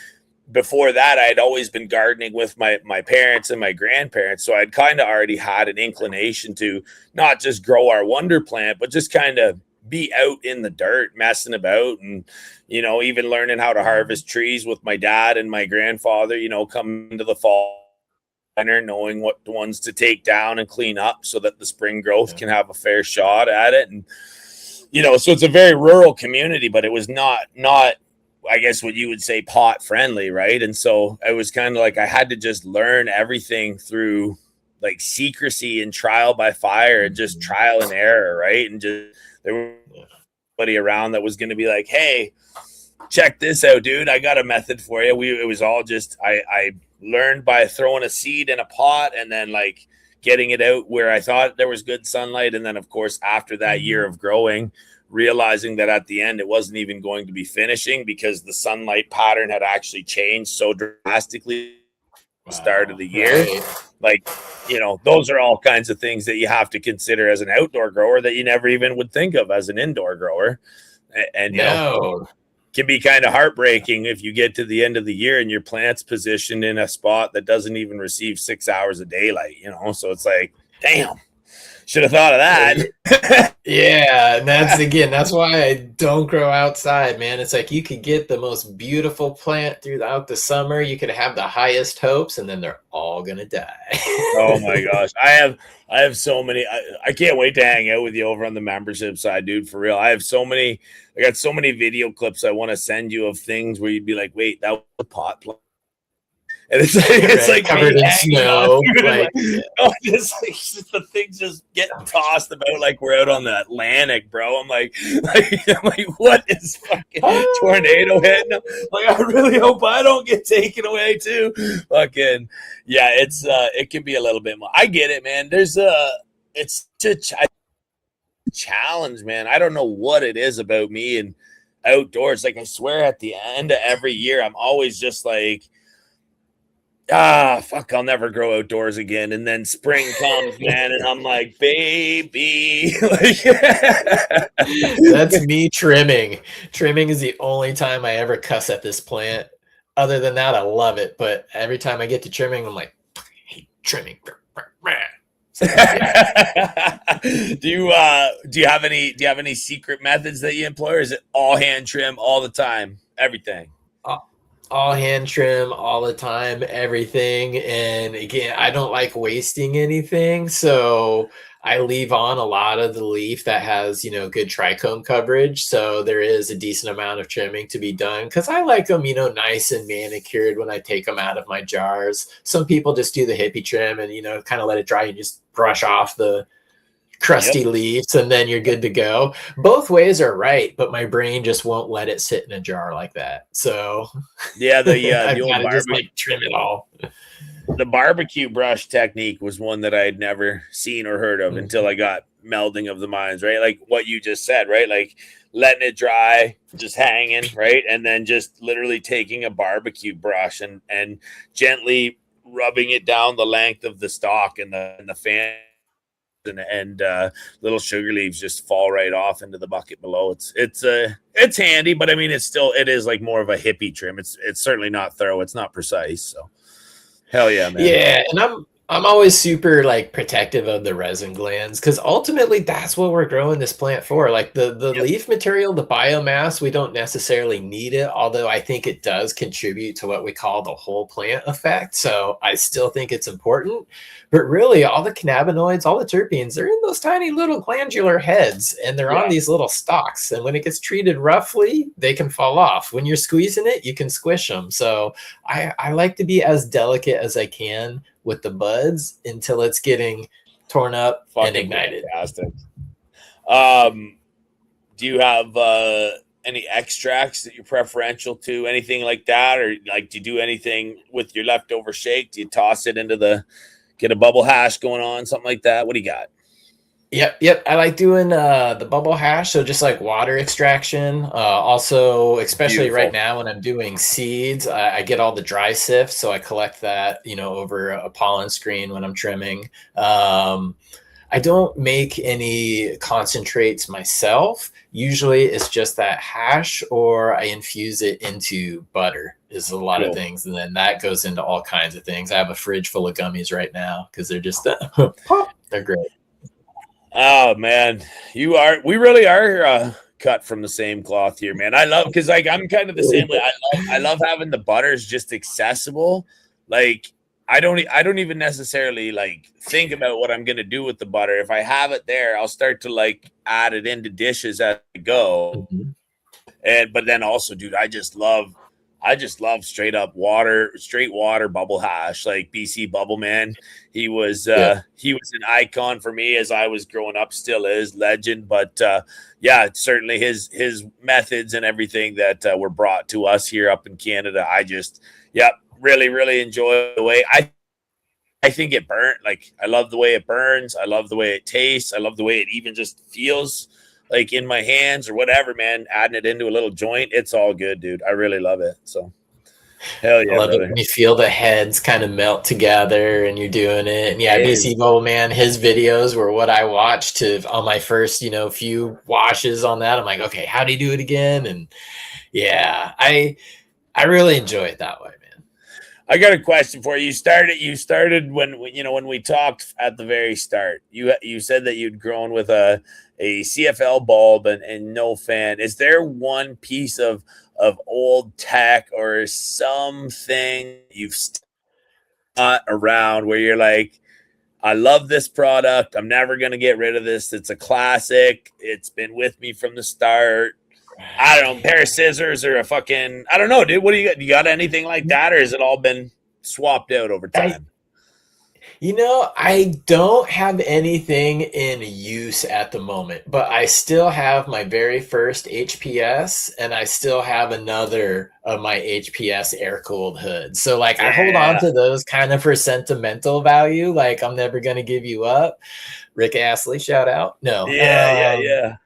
before that, I'd always been gardening with my parents and my grandparents. So I'd kind of already had an inclination to not just grow our wonder plant, but just kind of be out in the dirt, messing about and, even learning how to harvest trees with my dad and my grandfather, coming into the fall, knowing what ones to take down and clean up so that the spring growth can have a fair shot at it. And, so it's a very rural community, but it was not I guess what you would say pot friendly, right? And so I was kind of like I had to just learn everything through like secrecy and trial by fire and just trial and error, right? And just there was nobody around that was going to be like, hey, check this out, dude. I got a method for you. It was all just I learned by throwing a seed in a pot and then like getting it out where I thought there was good sunlight. And then of course, after that year of growing, realizing that at the end it wasn't even going to be finishing because the sunlight pattern had actually changed so drastically at the start of the year. Like, those are all kinds of things that you have to consider as an outdoor grower that you never even would think of as an indoor grower. And can be kind of heartbreaking if you get to the end of the year and your plant's positioned in a spot that doesn't even receive 6 hours of daylight, so it's like, damn, should have thought of that. Yeah, and that's why I don't grow outside, man. It's like you could get the most beautiful plant throughout the summer. You could have the highest hopes, and then they're all gonna die. Oh my gosh, I have so many. I can't wait to hang out with you over on the membership side, dude. For real, I got so many video clips I want to send you of things where you'd be like, wait, that was a pot plant. And it's like covered in snow. Just the things just getting tossed about like we're out on the Atlantic, bro. I'm like, what is fucking tornado hitting? Like, I really hope I don't get taken away too. Fucking yeah, it can be a little bit more. I get it, man. It's a challenge, man. I don't know what it is about me and outdoors. Like I swear, at the end of every year, I'm always just like, fuck, I'll never grow outdoors again. And then spring comes, man, and I'm like, baby. That's me trimming. Trimming is the only time I ever cuss at this plant. Other than that, I love it. But every time I get to trimming, I'm like, I hate trimming. Do you have any secret methods that you employ, or is it all hand trim all the time, everything? All hand trim all the time, everything. And again, I don't like wasting anything, so I leave on a lot of the leaf that has, good trichome coverage. So there is a decent amount of trimming to be done because I like them, nice and manicured when I take them out of my jars. Some people just do the hippie trim and, kind of let it dry and just brush off the crusty leaves and then you're good to go. Both ways are right, but my brain just won't let it sit in a jar like that. So yeah, the old just like trim it all. The barbecue brush technique was one that I had never seen or heard of until I got melding of the minds, right? Like what you just said, right? Like letting it dry, just hanging, right? And then just literally taking a barbecue brush and gently rubbing it down the length of the stalk and the fan. And little sugar leaves just fall right off into the bucket below. It's handy, but I mean, it is like more of a hippie trim. It's certainly not thorough. It's not precise. So hell yeah, man. Yeah. And I'm always super like protective of the resin glands because ultimately that's what we're growing this plant for. Like the Yep. leaf material, the biomass, we don't necessarily need it, although I think it does contribute to what we call the whole plant effect. So I still think it's important. But really, all the cannabinoids, all the terpenes, they're in those tiny little glandular heads and they're on Yeah. these little stalks. And when it gets treated roughly, they can fall off. When you're squeezing it, you can squish them. So I like to be as delicate as I can with the buds until it's getting torn up and Fucking ignited. fantastic. Um, do you have any extracts that you're preferential to? Anything like that, or like do you do anything with your leftover shake? Do you toss it into get a bubble hash going on, something like that? What do you got? Yep. I like doing the bubble hash, so just like water extraction. Also, especially right Beautiful. now when I'm doing seeds, I get all the dry sift, so I collect that, over a pollen screen when I'm trimming. I don't make any concentrates myself. Usually it's just that hash or I infuse it into butter is a lot of Cool. things. And then that goes into all kinds of things. I have a fridge full of gummies right now because they're just, they're great. Oh man, we really are cut from the same cloth here, man. I love because like I'm kind of the same way. I love having the butters just accessible. Like I don't even necessarily like think about what I'm gonna do with the butter. If I have it there, I'll start to like add it into dishes as I go. Mhm. And but then also, dude, I just love straight water bubble hash, like BC Bubble Man. Yeah. He was an icon for me as I was growing up, still is legend. But yeah, certainly his methods and everything that were brought to us here up in Canada. Really, really enjoy the way I think it burnt. Like I love the way it burns. I love the way it tastes. I love the way it even just feels like in my hands or whatever, man. Adding it into a little joint, it's all good, dude. I really love it. So hell I yeah, love it brother. when you feel the heads kind of melt together and you're doing it. And yeah, It BC is. Bubble Man, his videos were what I watched on my first, few washes on that. I'm like, okay, how do you do it again? And yeah, I really enjoy it that way, man. I got a question for you. You started when we talked at the very start. You said that you'd grown with a CFL bulb and no fan. Is there one piece of old tech or something you've got around where you're like, I love this product. I'm never gonna get rid of this. It's a classic. It's been with me from the start. I don't know, pair of scissors or a fucking I don't know, dude. What do you got? You got anything like that, or has it all been swapped out over I time? I don't have anything in use at the moment, but I still have my very first HPS and I still have another of my HPS air cooled hoods. So like I hold on Yeah, to those kind of for sentimental value. Like I'm never gonna give you up. Rick Astley, shout out. No. yeah.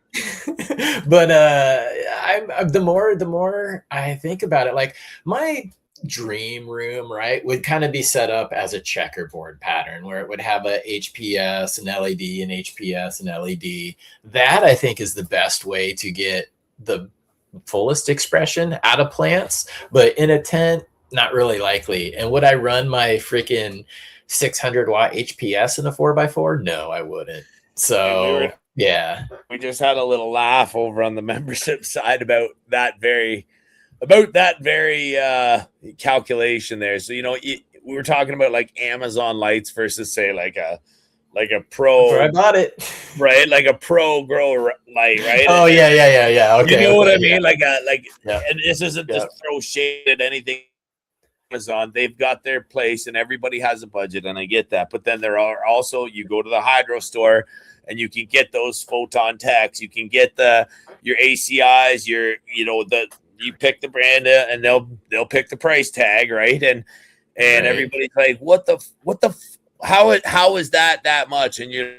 But I'm the more I think about it, like my dream room, right, would kind of be set up as a checkerboard pattern where it would have a HPS, an LED, an HPS, an LED. That I think is the best way to get the fullest expression out of plants. But in a tent, not really likely. And would I run my freaking 600-watt HPS in a 4x4? No, I wouldn't. Dude, So yeah. we just had a little laugh over on the membership side about that very calculation there. So we were talking about like Amazon lights versus say like a Before I pro, bought it. right? Like a pro grow light, right? Oh yeah. You Okay, know what okay, I yeah, mean? yeah, And this isn't yeah. just throw shade at anything. Amazon, they've got their place, and everybody has a budget, and I get that. But then there are also you go to the hydro store, and you can get those photon techs. You can get your ACIs. You pick the brand, and they'll pick the price tag, right? And Right. everybody's like, how is that much? And you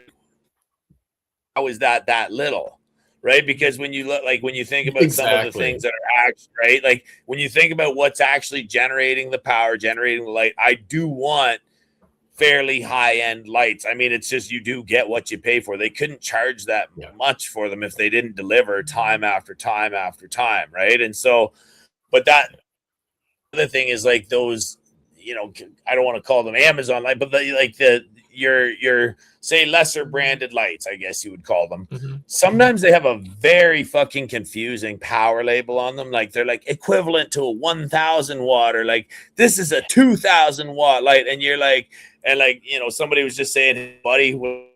how is that little, right? Because when you look like when you think about some of the things Exactly. that are actually right, like when you think about what's actually generating the power, generating the light, I do want fairly high end lights. I mean, it's just you do get what you pay for. They couldn't charge that Yeah. much for them if they didn't deliver time after time after time, right? And so, but that other thing is like those I don't want to call them Amazon light, but your say lesser branded lights, I guess you would call them. Mm-hmm. Sometimes they have a very fucking confusing power label on them. Like they're like equivalent to a 1,000 watt, or like this is a 2,000 watt light, and you're like, somebody was just saying, hey, buddy,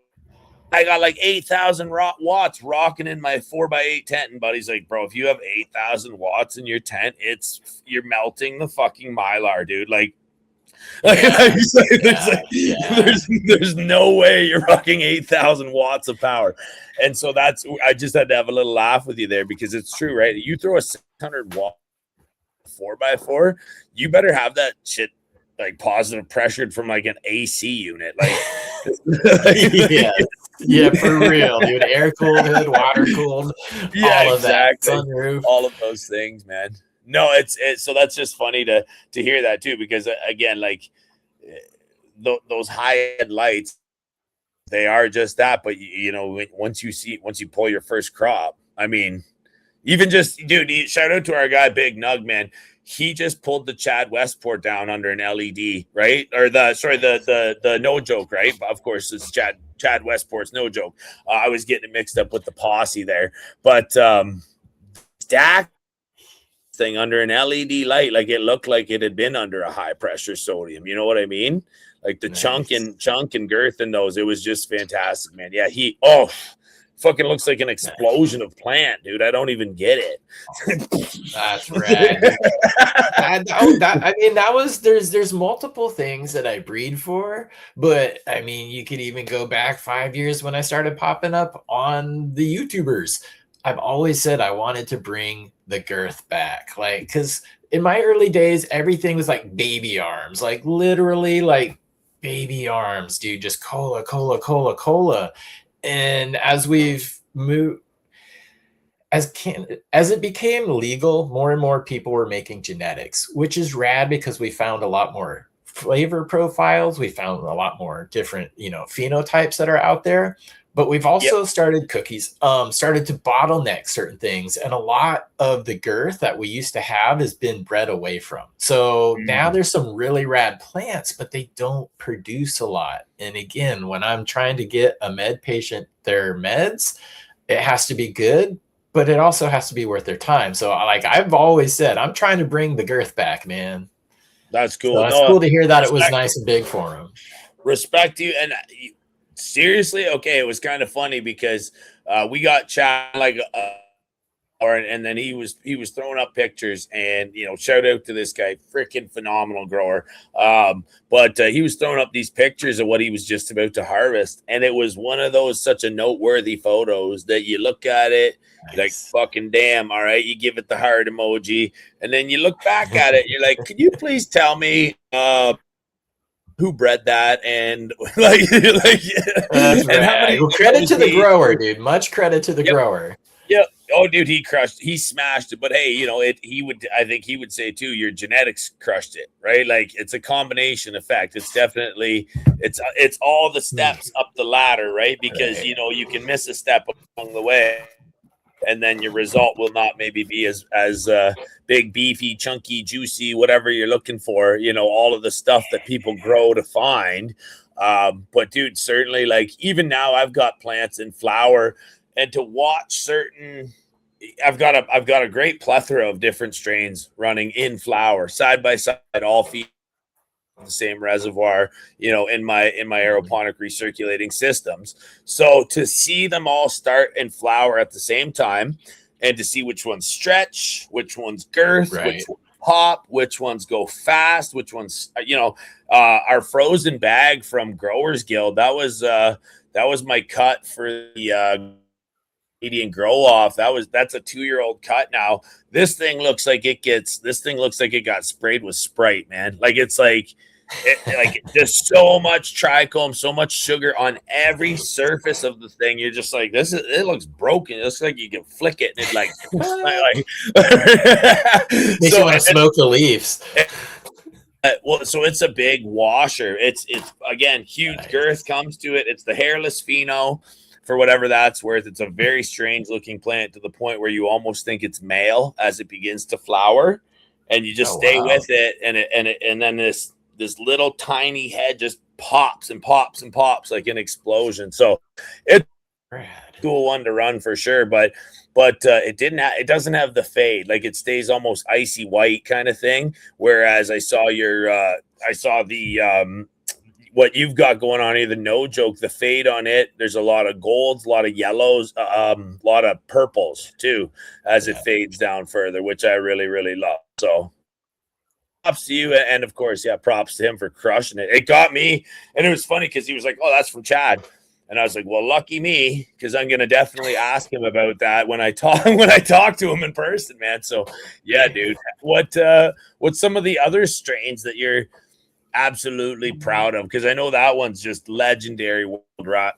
I got like 8,000 watts rocking in my 4x8 tent. And buddy's like, bro, if you have 8,000 watts in your tent, you're melting the fucking Mylar, dude. There's no way you're rocking 8,000 watts of power. And so I just had to have a little laugh with you there, because it's true, right? You throw a 600 watt 4x4, you better have that shit like positive pressured from like an AC unit. Yeah, for real, dude. Air cooled, hood, water cooled, all of that, sunroof, all of those things, man. No, it's so that's just funny to hear that too, because again, like those high end lights, they are just that. But once you pull your first crop, I mean, even just dude, shout out to our guy Big Nug, man. He just pulled the Chad Westport down under an LED, right? Or the no joke, right? Of course, it's Chad Westport's no joke. I was getting it mixed up with the posse there, but stack thing under an LED light, like it looked like it had been under a high pressure sodium. You know what I mean? Like the chunk and girth in those, it was just fantastic, man. Yeah, fucking looks like an explosion of plant, dude. I don't even get it. That's rad. There's multiple things that I breed for, but I mean, you could even go back 5 years when I started popping up on the YouTubers. I've always said I wanted to bring the girth back, like, because in my early days, everything was like baby arms, like literally like baby arms, dude, just cola. And as we've moved, as it became legal, more and more people were making genetics, which is rad, because we found a lot more flavor profiles. We found a lot more different, phenotypes that are out there. But we've also started to bottleneck certain things. And a lot of the girth that we used to have has been bred away from. So now there's some really rad plants, but they don't produce a lot. And again, when I'm trying to get a med patient their meds, it has to be good, but it also has to be worth their time. So like I've always said, I'm trying to bring the girth back, man. That's cool. So it's cool to hear that it was nice and big for him. Respect you. And seriously, okay, it was kind of funny because we got Chad and then he was throwing up pictures, and shout out to this guy, freaking phenomenal grower. But he was throwing up these pictures of what he was just about to harvest, and it was one of those such a noteworthy photos that you look at it, like fucking damn, all right, you give it the heart emoji, and then you look back at it, you're like, could you please tell me who bred that? And That's right. Well, credit to the grower, dude. Much credit to the grower. Yeah. Oh, dude, he smashed it. But hey, I think he would say too, your genetics crushed it, right? Like it's a combination effect. It's definitely, it's all the steps up the ladder, right? Because, you can miss a step along the way, and then your result will not maybe be as big, beefy, chunky, juicy, whatever you're looking for, all of the stuff that people grow to find. But dude, certainly, like even now I've got plants in flower, and to watch certain, I've got a great plethora of different strains running in flower side by side, all feed the same reservoir, in my aeroponic recirculating systems. So to see them all start and flower at the same time, and to see which ones stretch, which ones girth, which ones pop, which ones go fast, which ones, our frozen bag from Growers Guild, that was my cut for the median grow off. That's a 2-year-old cut now. This thing looks like it got sprayed with Sprite, man. Like it's like there's so much trichome, so much sugar on every surface of the thing. You're just like, it looks broken. It looks like you can flick it and it makes you want to smoke the leaves. Well, so it's a big washer. It's again, huge girth comes to it. It's the hairless pheno, for whatever that's worth. It's a very strange looking plant, to the point where you almost think it's male as it begins to flower, and you just stay with it. And then this this little tiny head just pops and pops and pops like an explosion. So it's a cool one to run for sure, but it doesn't have the fade. Like, it stays almost icy white kind of thing. Whereas I saw the what you've got going on here, the No Joke, the fade on it, there's a lot of golds, a lot of yellows, a lot of purples too as it fades down further, which I really, really love. So props to you, and of course, yeah, props to him for crushing it. It got me, and it was funny because he was like, "Oh, that's from Chad," and I was like, "Well, lucky me, because I'm gonna definitely ask him about that when I talk to him in person, man." So, yeah, dude, what's some of the other strains that you're absolutely proud of? Because I know that one's just legendary world rap.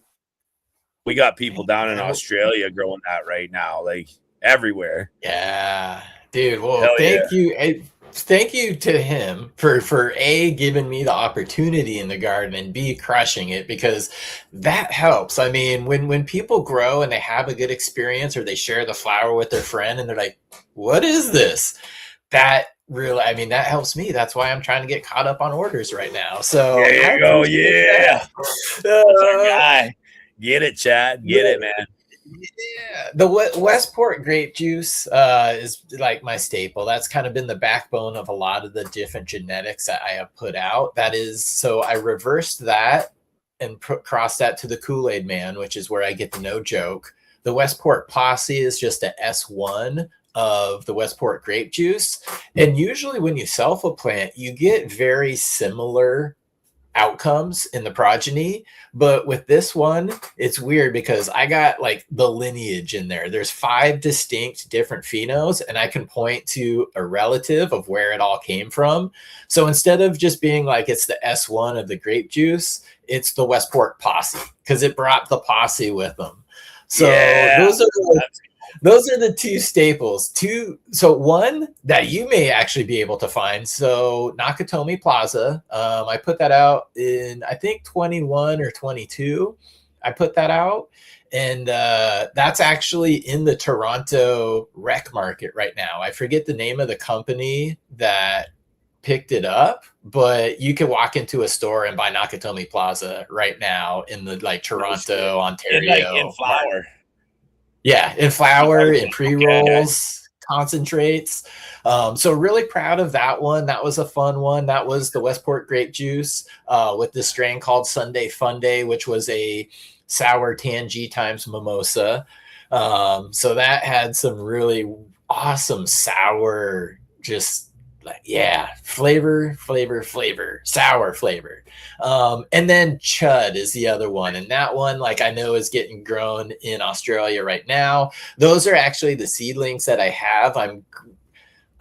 We got people down in Australia growing that right now, like everywhere. Yeah, dude. Well, Hell thank you. Thank you to him for A, giving me the opportunity in the garden, and B, crushing it, because that helps. I mean, when people grow and they have a good experience, or they share the flower with their friend and they're like, what is this? That really, I mean, that helps me. That's why I'm trying to get caught up on orders right now. So there you go. Yeah. That's our guy. Get it, Chad. Get it, man. Yeah, the Westport grape juice is like my staple. That's kind of been the backbone of a lot of the different genetics that I have put out. That is, so I reversed that and crossed that to the Kool-Aid Man, which is where I get the No Joke. The Westport Posse is just a S1 of the Westport grape juice. And usually when you self-plant, you get very similar outcomes in the progeny, but with this one, it's weird because I got like the lineage in there. There's 5 distinct different phenos, and I can point to a relative of where it all came from. So instead of just being like it's the S1 of the grape juice, it's the Westport Posse, because it brought the posse with them. So those are the 2 staples. So one that you may actually be able to find. So Nakatomi Plaza, I put that out in, I think, 21 or 22. I put that out, and that's actually in the Toronto rec market right now. I forget the name of the company that picked it up, but you can walk into a store and buy Nakatomi Plaza right now in the like Toronto, Ontario, in flower. market. Yeah, in flour, in pre-rolls, concentrates. So really proud of that one. That was a fun one. That was the Westport grape juice with this strain called Sunday Fun Day, which was a sour Tangy times mimosa. So that had some really awesome sour, just like, yeah, flavor, sour flavor. And then Chud is the other one. And that one, like, I know is getting grown in Australia right now. Those are actually the seedlings that I have. I'm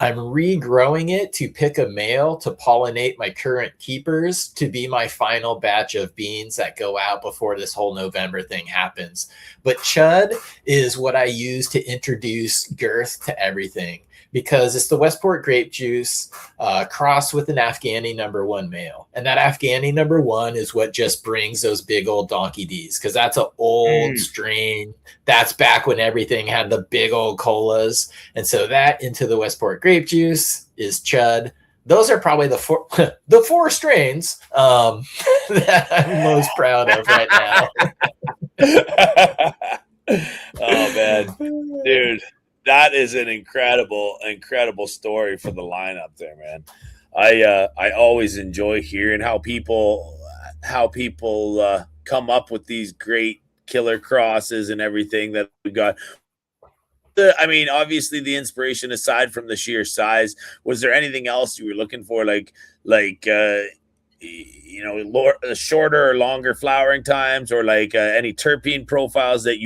regrowing it to pick a male to pollinate my current keepers to be my final batch of beans that go out before this whole November thing happens. But Chud is what I use to introduce girth to everything, because it's the Westport grape juice crossed with an Afghani #1 male. And that Afghani #1 is what just brings those big old donkey D's, because that's an old strain. That's back when everything had the big old colas. And so that into the Westport grape juice is Chud. Those are probably the 4 strains that I'm most proud of right now. Oh, man. Dude. That is an incredible story for the lineup there, man. I always enjoy hearing how people come up with these great killer crosses and everything that we got. I mean, obviously the inspiration, aside from the sheer size, was there anything else you were looking for, like shorter or longer flowering times, or like any terpene profiles that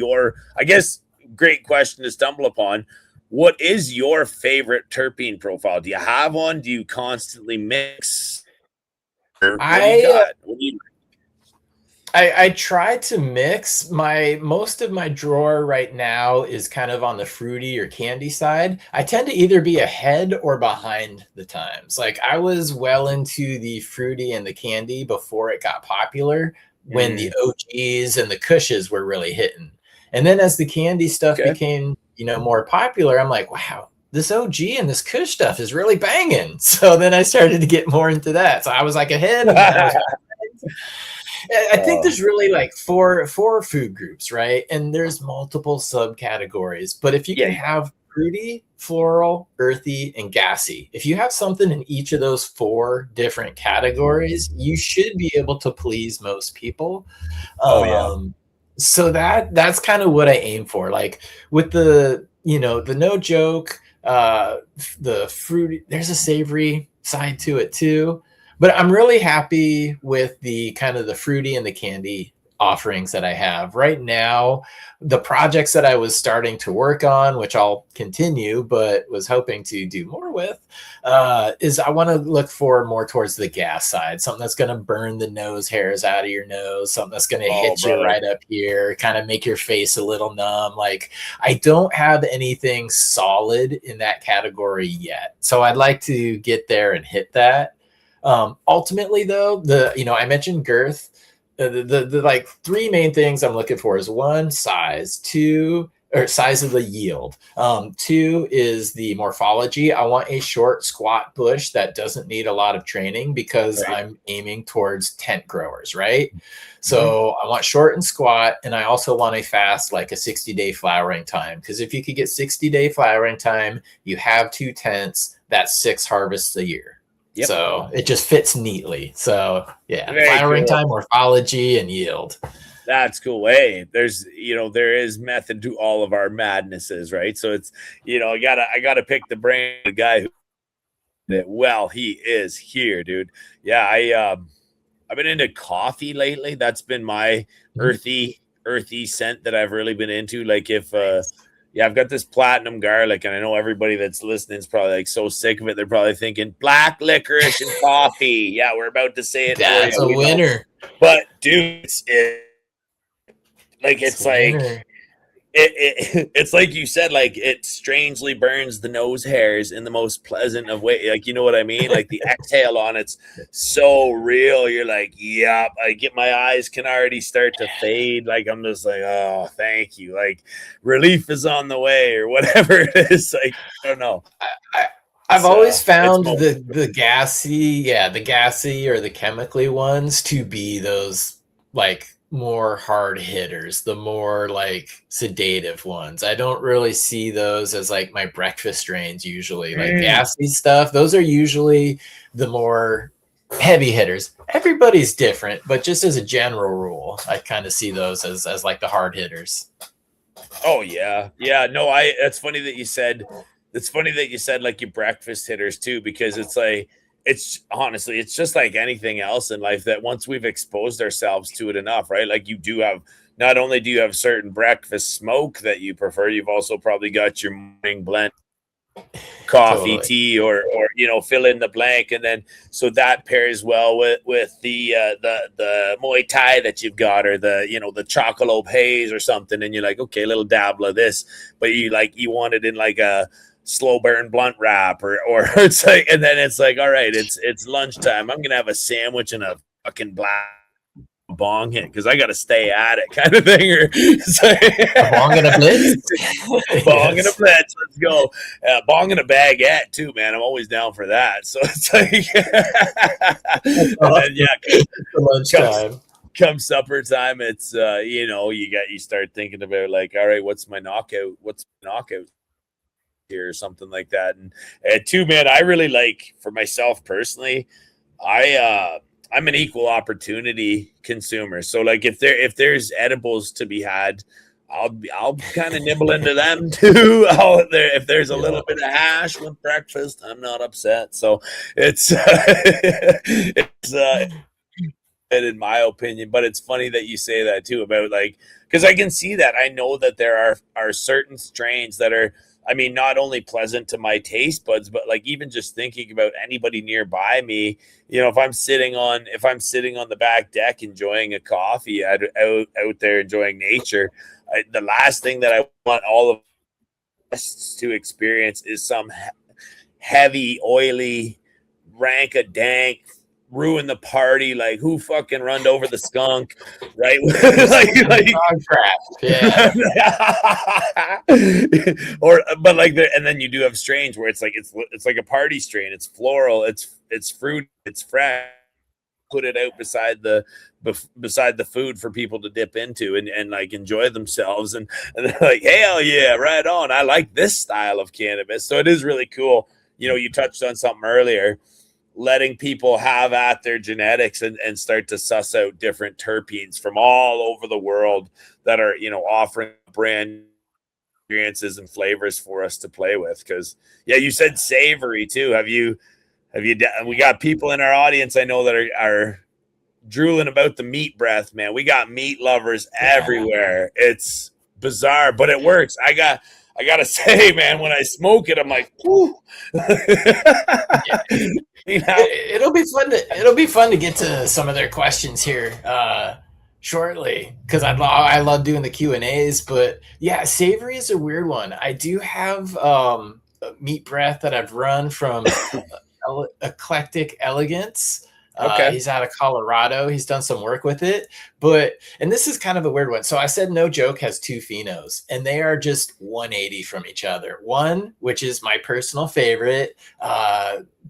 I guess, great question to stumble upon. What is your favorite terpene profile? Do you have one? Do you constantly mix? What do you got? I try to mix. Most of my drawer right now is kind of on the fruity or candy side. I tend to either be ahead or behind the times. Like, I was well into the fruity and the candy before it got popular, when the OGs and the Kushes were really hitting. And then as the candy stuff became, more popular, I'm like, wow, this OG and this Kush stuff is really banging. So then I started to get more into that. So I was like ahead. And I think there's really like four food groups, right? And there's multiple subcategories. But if you can have fruity, floral, earthy, and gassy, if you have something in each of those 4 different categories, you should be able to please most people. So that's kind of what I aim for. Like with the, the no joke, the fruity, there's a savory side to it too. But I'm really happy with the kind of the fruity and the candy offerings that I have right now. The projects that I was starting to work on, which I'll continue, but was hoping to do more with, is I want to look for more towards the gas side, something that's going to burn the nose hairs out of your nose, something that's going to hit you right up here, kind of make your face a little numb. Like I don't have anything solid in that category yet. So I'd like to get there and hit that. Ultimately though, I mentioned girth. The like 3 main things I'm looking for is 1, size, 2, or size of the yield. 2 is the morphology. I want a short, squat bush that doesn't need a lot of training because I'm aiming towards tent growers, right? So I want short and squat, and I also want a fast, like a 60-day flowering time. Because if you could get 60-day flowering time, you have 2 tents, that's 6 harvests a year. Yep. So it just fits neatly. So flowering time, morphology, and yield. That's cool. Hey, there's, there is method to all of our madnesses, right? So it's, I gotta pick the brain of the guy he is here, dude. Yeah, I've been into coffee lately. That's been my earthy scent that I've really been into. Like if I've got this platinum garlic, and I know everybody that's listening is probably like so sick of it. They're probably thinking black licorice and coffee. Yeah, we're about to say it. That's a winner. But dude, it's like you said, like it strangely burns the nose hairs in the most pleasant of way. Like, you know what I mean? Like the exhale on it's so real. You're like, yep. I get my eyes can already start to fade. Like I'm just like, oh, thank you. Like relief is on the way or whatever it is. Like I don't know. I've always found the gassy or the chemically ones to be those like more hard hitters, the more like sedative ones. I don't really see those as like my breakfast strains usually. Like gassy stuff, those are usually the more heavy hitters. Everybody's different, but just as a general rule, I kind of see those as like the hard hitters. Oh yeah. Yeah, no, it's funny that you said like your breakfast hitters too, because it's like it's honestly, it's just like anything else in life that once we've exposed ourselves to it enough, right? Like you do have, not only do you have certain breakfast smoke that you prefer, you've also probably got your morning blend coffee, tea, or fill in the blank. And then, so that pairs well with the Muay Thai that you've got, or the Chocolate Haze or something. And you're like, okay, a little dabble of this, but you want it in like a slow burn blunt wrap or it's like, and then it's like, all right, it's lunchtime, I'm gonna have a sandwich and a fucking black bong hit because I gotta stay at it kind of thing. Or a bong and a blitz. Bong and a blitz, let's go. Bong and a baguette too, man. I'm always down for that. So it's like and then, lunchtime. Come supper time, it's you start thinking about like, all right, what's my knockout here or something like that. And too, man, I really like, for myself personally, I'm an equal opportunity consumer. So like if there's edibles to be had, I'll kind of nibble into them too. If there's a little bit of hash with breakfast, I'm not upset. So it's in my opinion. But it's funny that you say that too, about like, because I can see that. I know that there are certain strains that are, I mean, not only pleasant to my taste buds, but like even just thinking about anybody nearby me, if I'm sitting on the back deck enjoying a coffee out there enjoying nature, the last thing that I want all of us to experience is some heavy, oily, rank-a-dank ruin the party, like who fucking runned over the skunk, right? Dog crap. Yeah. Or but like and then you do have strains where it's like a party strain. It's floral, it's fruit, it's fresh. Put it out beside the food for people to dip into and like enjoy themselves, and they're like, hell yeah, right on. I like this style of cannabis. So it is really cool. You touched on something earlier, letting people have at their genetics and start to suss out different terpenes from all over the world that are, offering brand experiences and flavors for us to play with. Because you said savory too. Have you we got people in our audience I know that are drooling about the meat breath, man. We got meat lovers everywhere. It's bizarre, but it works. I gotta say, man, when I smoke it, I'm like, whoo. It'll be fun to get to some of their questions here shortly, because I love doing the Q&As. But yeah, savory is a weird one. I do have meat breath that I've run from Eclectic Elegance. Okay. He's out of Colorado. He's done some work with it, and this is kind of a weird one. So I said No Joke has two phenos, and they are just 180 from each other. One, which is my personal favorite,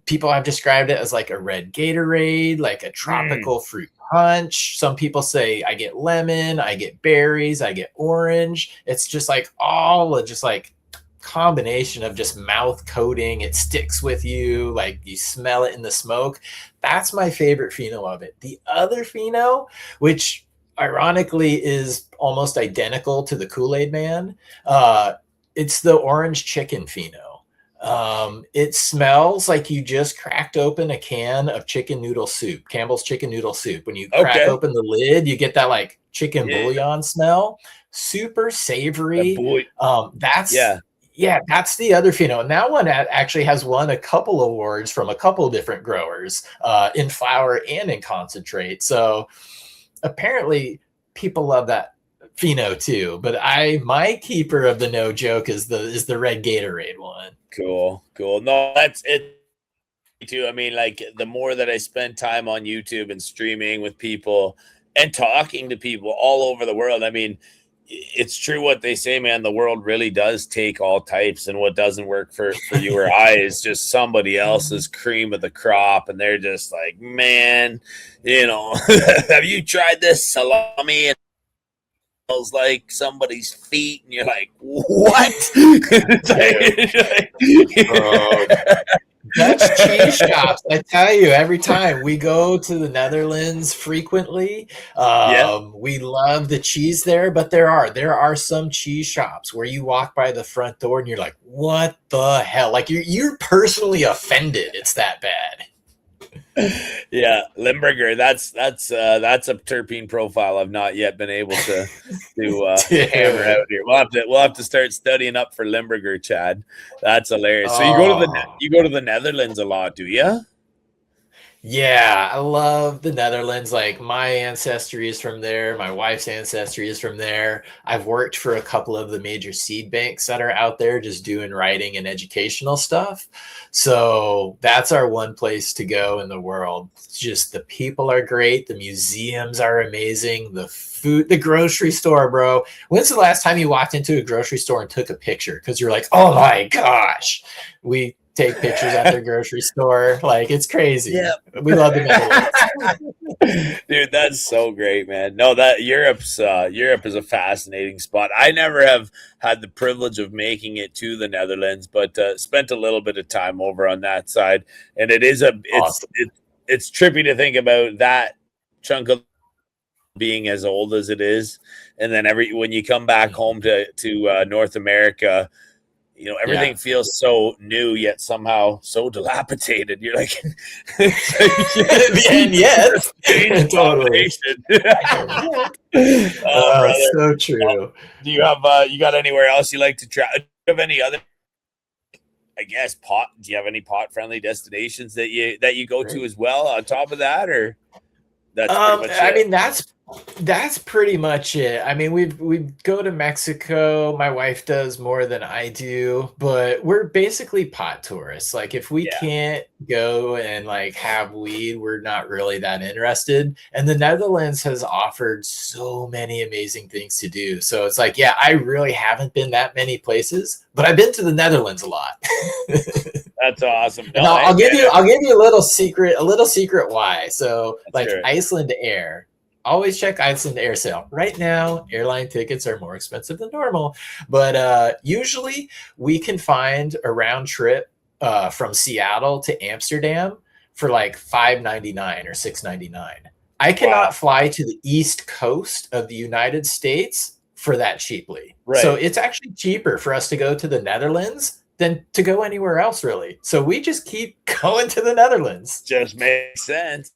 people have described it as like a red Gatorade, like a tropical fruit punch. Some people say I get lemon, I get berries, I get orange. It's just like all just like combination of just mouth coating. It sticks with you, like you smell it in the smoke. That's my favorite pheno of it. The other pheno, which ironically is almost identical to the Kool-Aid Man, it's the orange chicken pheno. It smells like you just cracked open a can of chicken noodle soup, Campbell's chicken noodle soup. When you crack open the lid, you get that like chicken bouillon smell. Super savory. That's the other pheno. And that one actually has won a couple awards from a couple different growers in flower and in concentrate. So apparently people love that pheno too. But my keeper of the No Joke is the red Gatorade one. Cool. No, that's it too. I mean, like the more that I spend time on YouTube and streaming with people and talking to people all over the world, I mean, it's true what they say, man. The world really does take all types, and what doesn't work for you or I is just somebody else's cream of the crop, and they're just like, man, have you tried this salami? It smells like somebody's feet, and you're like, what? Dutch cheese shops, I tell you, every time we go to the Netherlands frequently, we love the cheese there. But there are some cheese shops where you walk by the front door and you're like, what the hell? Like you're personally offended. It's that bad. Yeah, Limburger. That's a terpene profile I've not yet been able to hammer out here. We'll have to start studying up for Limburger, Chad. That's hilarious. So you go to the Netherlands a lot, do you? Yeah, I love the Netherlands. Like my ancestry is from there. My wife's ancestry is from there. I've worked for a couple of the major seed banks that are out there just doing writing and educational stuff. So that's our one place to go in the world. Just the people are great. The museums are amazing. The food, the grocery store, bro. When's the last time you walked into a grocery store and took a picture? Because you're like, oh my gosh. We take pictures at their grocery store. Like it's crazy. Yeah. We love the Netherlands. Dude, that's so great, man. No, that Europe is a fascinating spot. I never have had the privilege of making it to the Netherlands, but spent a little bit of time over on that side. And awesome. It's trippy to think about that chunk of being as old as it is. And then when you come back home to North America, everything feels so new yet somehow so dilapidated. You're like, and yes, totally. So true. Do you have you got anywhere else you like to try? Do you have any other? I guess pot. Do you have any pot friendly destinations that you go to as well? On top of that, or that's pretty much it? I mean, that's That's pretty much it. I mean, we go to Mexico. My wife does more than I do, but we're basically pot tourists. Like, if we Yeah. can't go and like have weed, we're not really that interested. And the Netherlands has offered so many amazing things to do. So it's like, yeah, I really haven't been that many places, but I've been to the Netherlands a lot. That's awesome. And No, hey, man, I'll give you a little secret why. So let's like hear it. Iceland Air, always check Iceland Air sale. Right now, airline tickets are more expensive than normal, but usually we can find a round trip from Seattle to Amsterdam for like $5.99 or $6.99. I Wow. cannot fly to the East Coast of the United States for that cheaply. So Right. it's actually cheaper for us to go to the Netherlands than to go anywhere else, really. So we just keep going to the Netherlands. Just makes sense.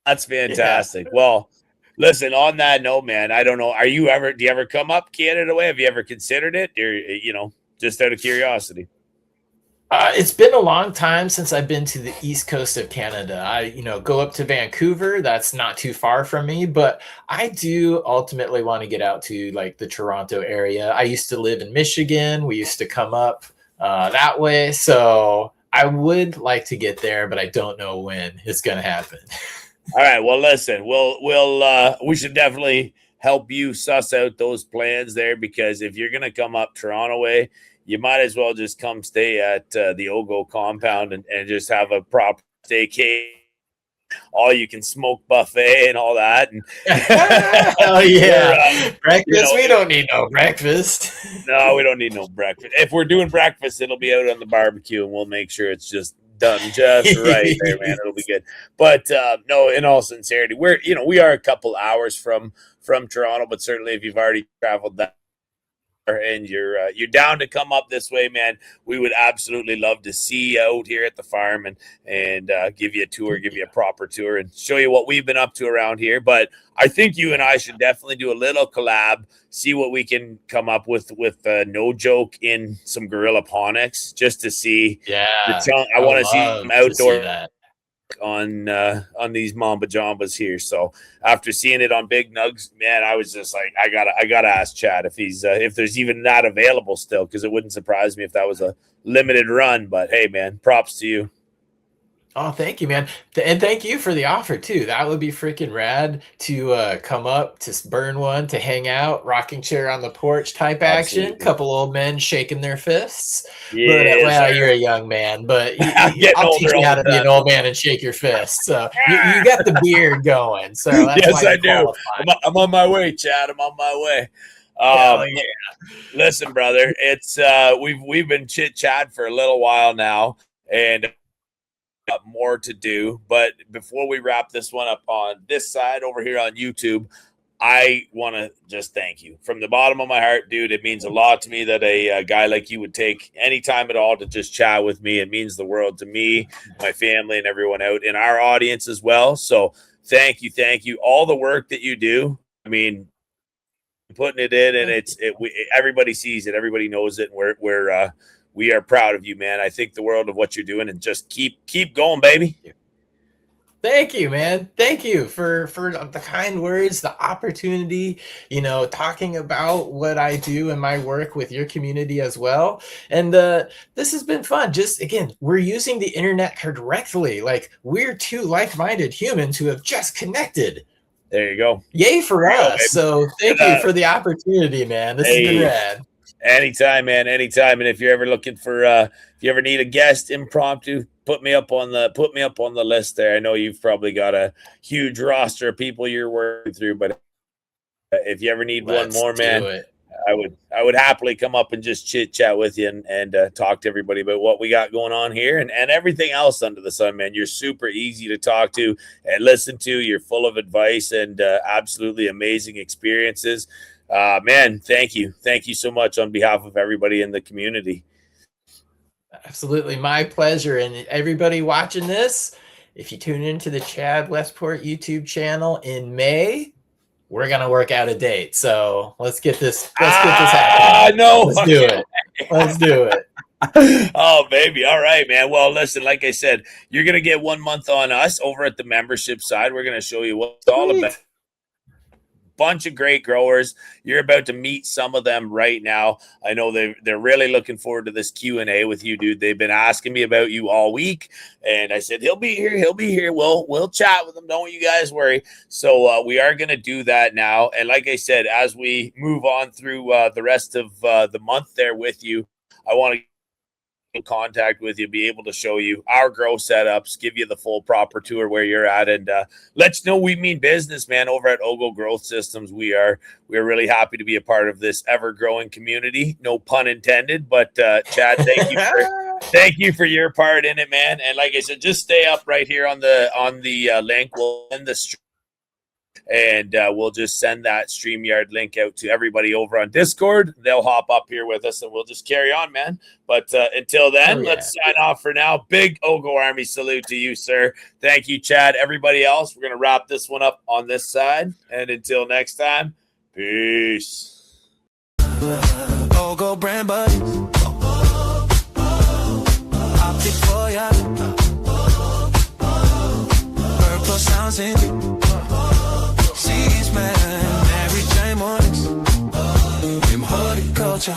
That's Yeah. fantastic. Well, listen, on that note, man, I don't know. Do you ever come up Canada way? Have you ever considered it? Or, just out of curiosity? It's been a long time since I've been to the east coast of Canada. Go up to Vancouver. That's not too far from me, but I do ultimately want to get out to like the Toronto area. I used to live in Michigan. We used to come up that way, so I would like to get there, but I don't know when it's going to happen. All right. Well, listen, we should definitely help you suss out those plans there because if you're gonna come up Toronto way, you might as well just come stay at the Ogo compound and just have a proper staycation, all you can smoke buffet and all that. And Oh we're, yeah, you breakfast. know, We don't need no breakfast. no, we don't need no breakfast. If we're doing breakfast, it'll be out on the barbecue, and we'll make sure it's just done just right there, man. It'll be good. But no, in all sincerity, we are a couple hours from Toronto, but certainly if you've already traveled that and you're down to come up this way, man, we would absolutely love to see you out here at the farm and give you a tour, give you a proper tour, and show you what we've been up to around here. But I think you and I should definitely do a little collab, see what we can come up with no joke in some gorilla ponics, just to see the Yeah, chunk. I I would want to see some love to see outdoor that. on these Mamba Jambas here. So after seeing it on Big Nugs, man, I was just like, I gotta ask Chad if there's even that available still, because it wouldn't surprise me if that was a limited run. But hey, man, props to you. Oh, thank you, man. And thank you for the offer too. That would be freaking rad to come up to burn one, to hang out, rocking chair on the porch type action. Absolutely. Couple old men shaking their fists. But Yes, well, sir. you're a young man, but I'm getting I'll teach older you all how the to be an time. old man and shake your fist. So you got the beard going, so that's why Yes, I you do. qualify. I'm on my way, Chad. I'm on my way. Hell yeah. Listen, brother, it's we've been chit chat for a little while now, and got more to do. But before we wrap this one up on this side over here on YouTube, I want to just thank you from the bottom of my heart, dude. It means a lot to me that a guy like you would take any time at all to just chat with me. It means the world to me, my family, and everyone out in our audience as well. So thank you, thank you. All the work that you do. I mean, putting it in, and Thank you. everybody sees it, everybody knows it, and we are proud of you, man. I think the world of what you're doing, and just keep going, baby. Thank you, man. Thank you for the kind words, the opportunity, talking about what I do and my work with your community as well. And this has been fun. Just again, we're using the internet correctly. Like, we're two like-minded humans who have just connected. There you go. Yay for There you go, us. baby. So thank And, you for the opportunity, man. This has been hey, rad. anytime, man, anytime. And if you're ever looking for, if you ever need a guest impromptu, put me up on the list there. I know you've probably got a huge roster of people you're working through, but if you ever need one Let's more, do man, it. I would happily come up and just chit chat with you and talk to everybody about what we got going on here and everything else under the sun, man. You're super easy to talk to and listen to. You're full of advice and absolutely amazing experiences. Man, thank you so much on behalf of everybody in the community. Absolutely, my pleasure. And everybody watching this, if you tune into the Chad Westport YouTube channel in May, we're gonna work out a date. So let's get this. Let's get this happening. No, Let's do it. Let's do it. Oh, baby. All right, man. Well, listen, like I said, you're going to get 1 month on us over at the membership side. We're going to show you what it's all about. Sweet. bunch of great growers. You're about to meet some of them right now. I know they're really looking forward to this Q&A with you, dude. They've been asking me about you all week, and I said he'll be here. We'll chat with him. Don't you guys worry. So we are going to do that now. And like I said, as we move on through the rest of the month there with you, I want to in contact with you, be able to show you our grow setups, give you the full proper tour where you're at, and let you know we mean business, man. Over at Ogo Growth Systems, we're really happy to be a part of this ever-growing community. No pun intended, but Chad, thank you for your part in it, man. And like I said, just stay up right here on the link. We'll end the stream. And we'll just send that StreamYard link out to everybody over on Discord. They'll hop up here with us, and we'll just carry on, man. But until then, let's sign off for now. Big Ogo Army salute to you, sir. Thank you, Chad. Everybody else, we're going to wrap this one up on this side. And until next time, peace. Ogo brand buddies. Optic for ya. Purple sounds in me. Seas man, every day mornings. In horticulture.